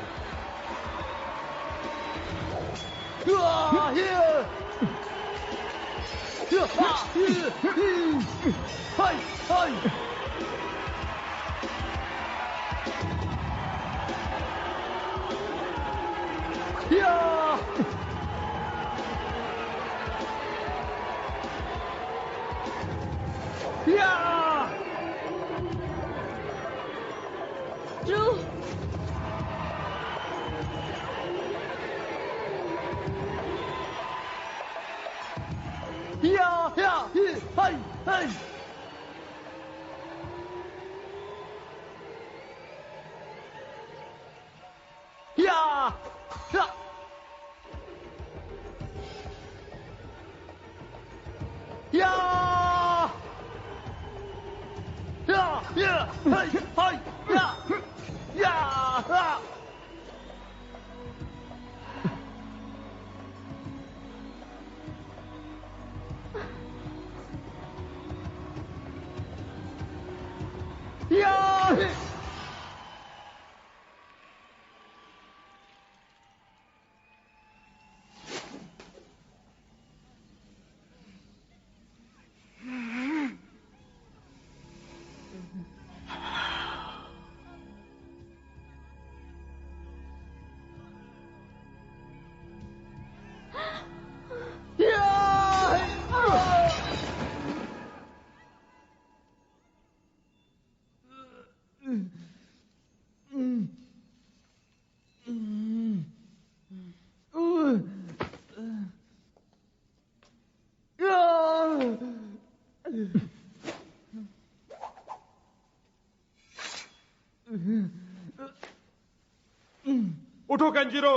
उठो केंजिरो,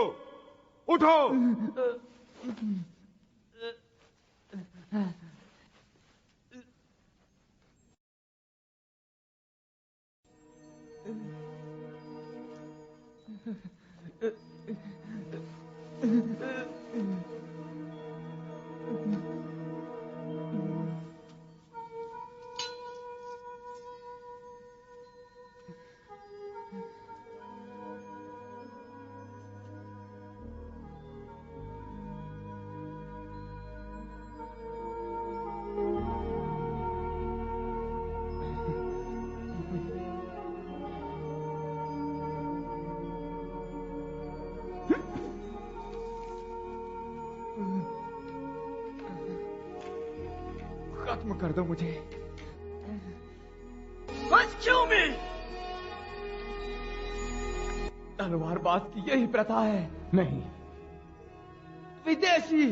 उठो। खत्म कर दो मुझे। तलवारबाज की यही प्रथा है। नहीं, विदेशी,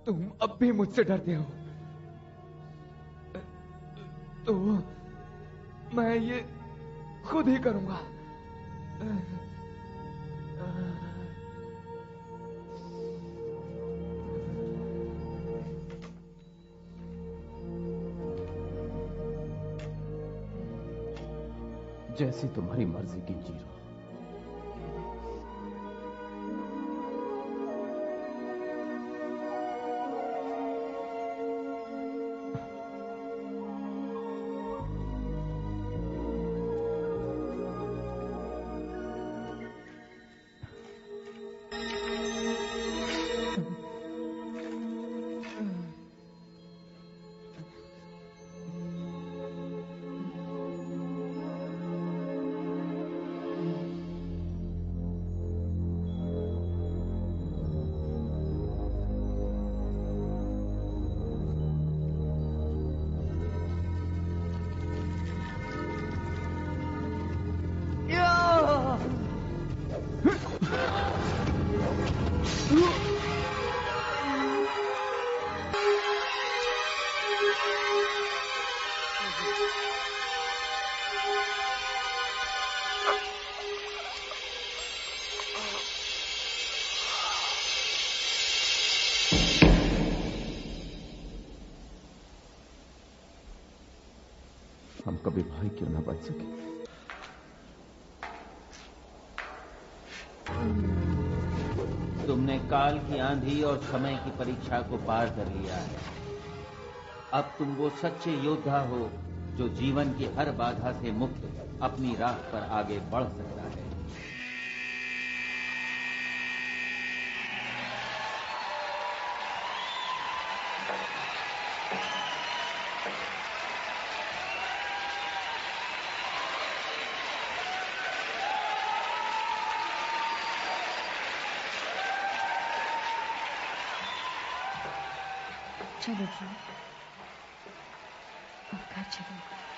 तुम अब भी मुझसे डरते हो। तो मैं ये खुद ही करूंगा। जैसी तुम्हारी मर्जी किंजीरो। कभी भाई क्यों ना बन सके। तुमने काल की आंधी और समय की परीक्षा को पार कर लिया है। अब तुम वो सच्चे योद्धा हो जो जीवन की हर बाधा से मुक्त अपनी राह पर आगे बढ़ सकता है। चलो ध्रुव, अब घर चलो।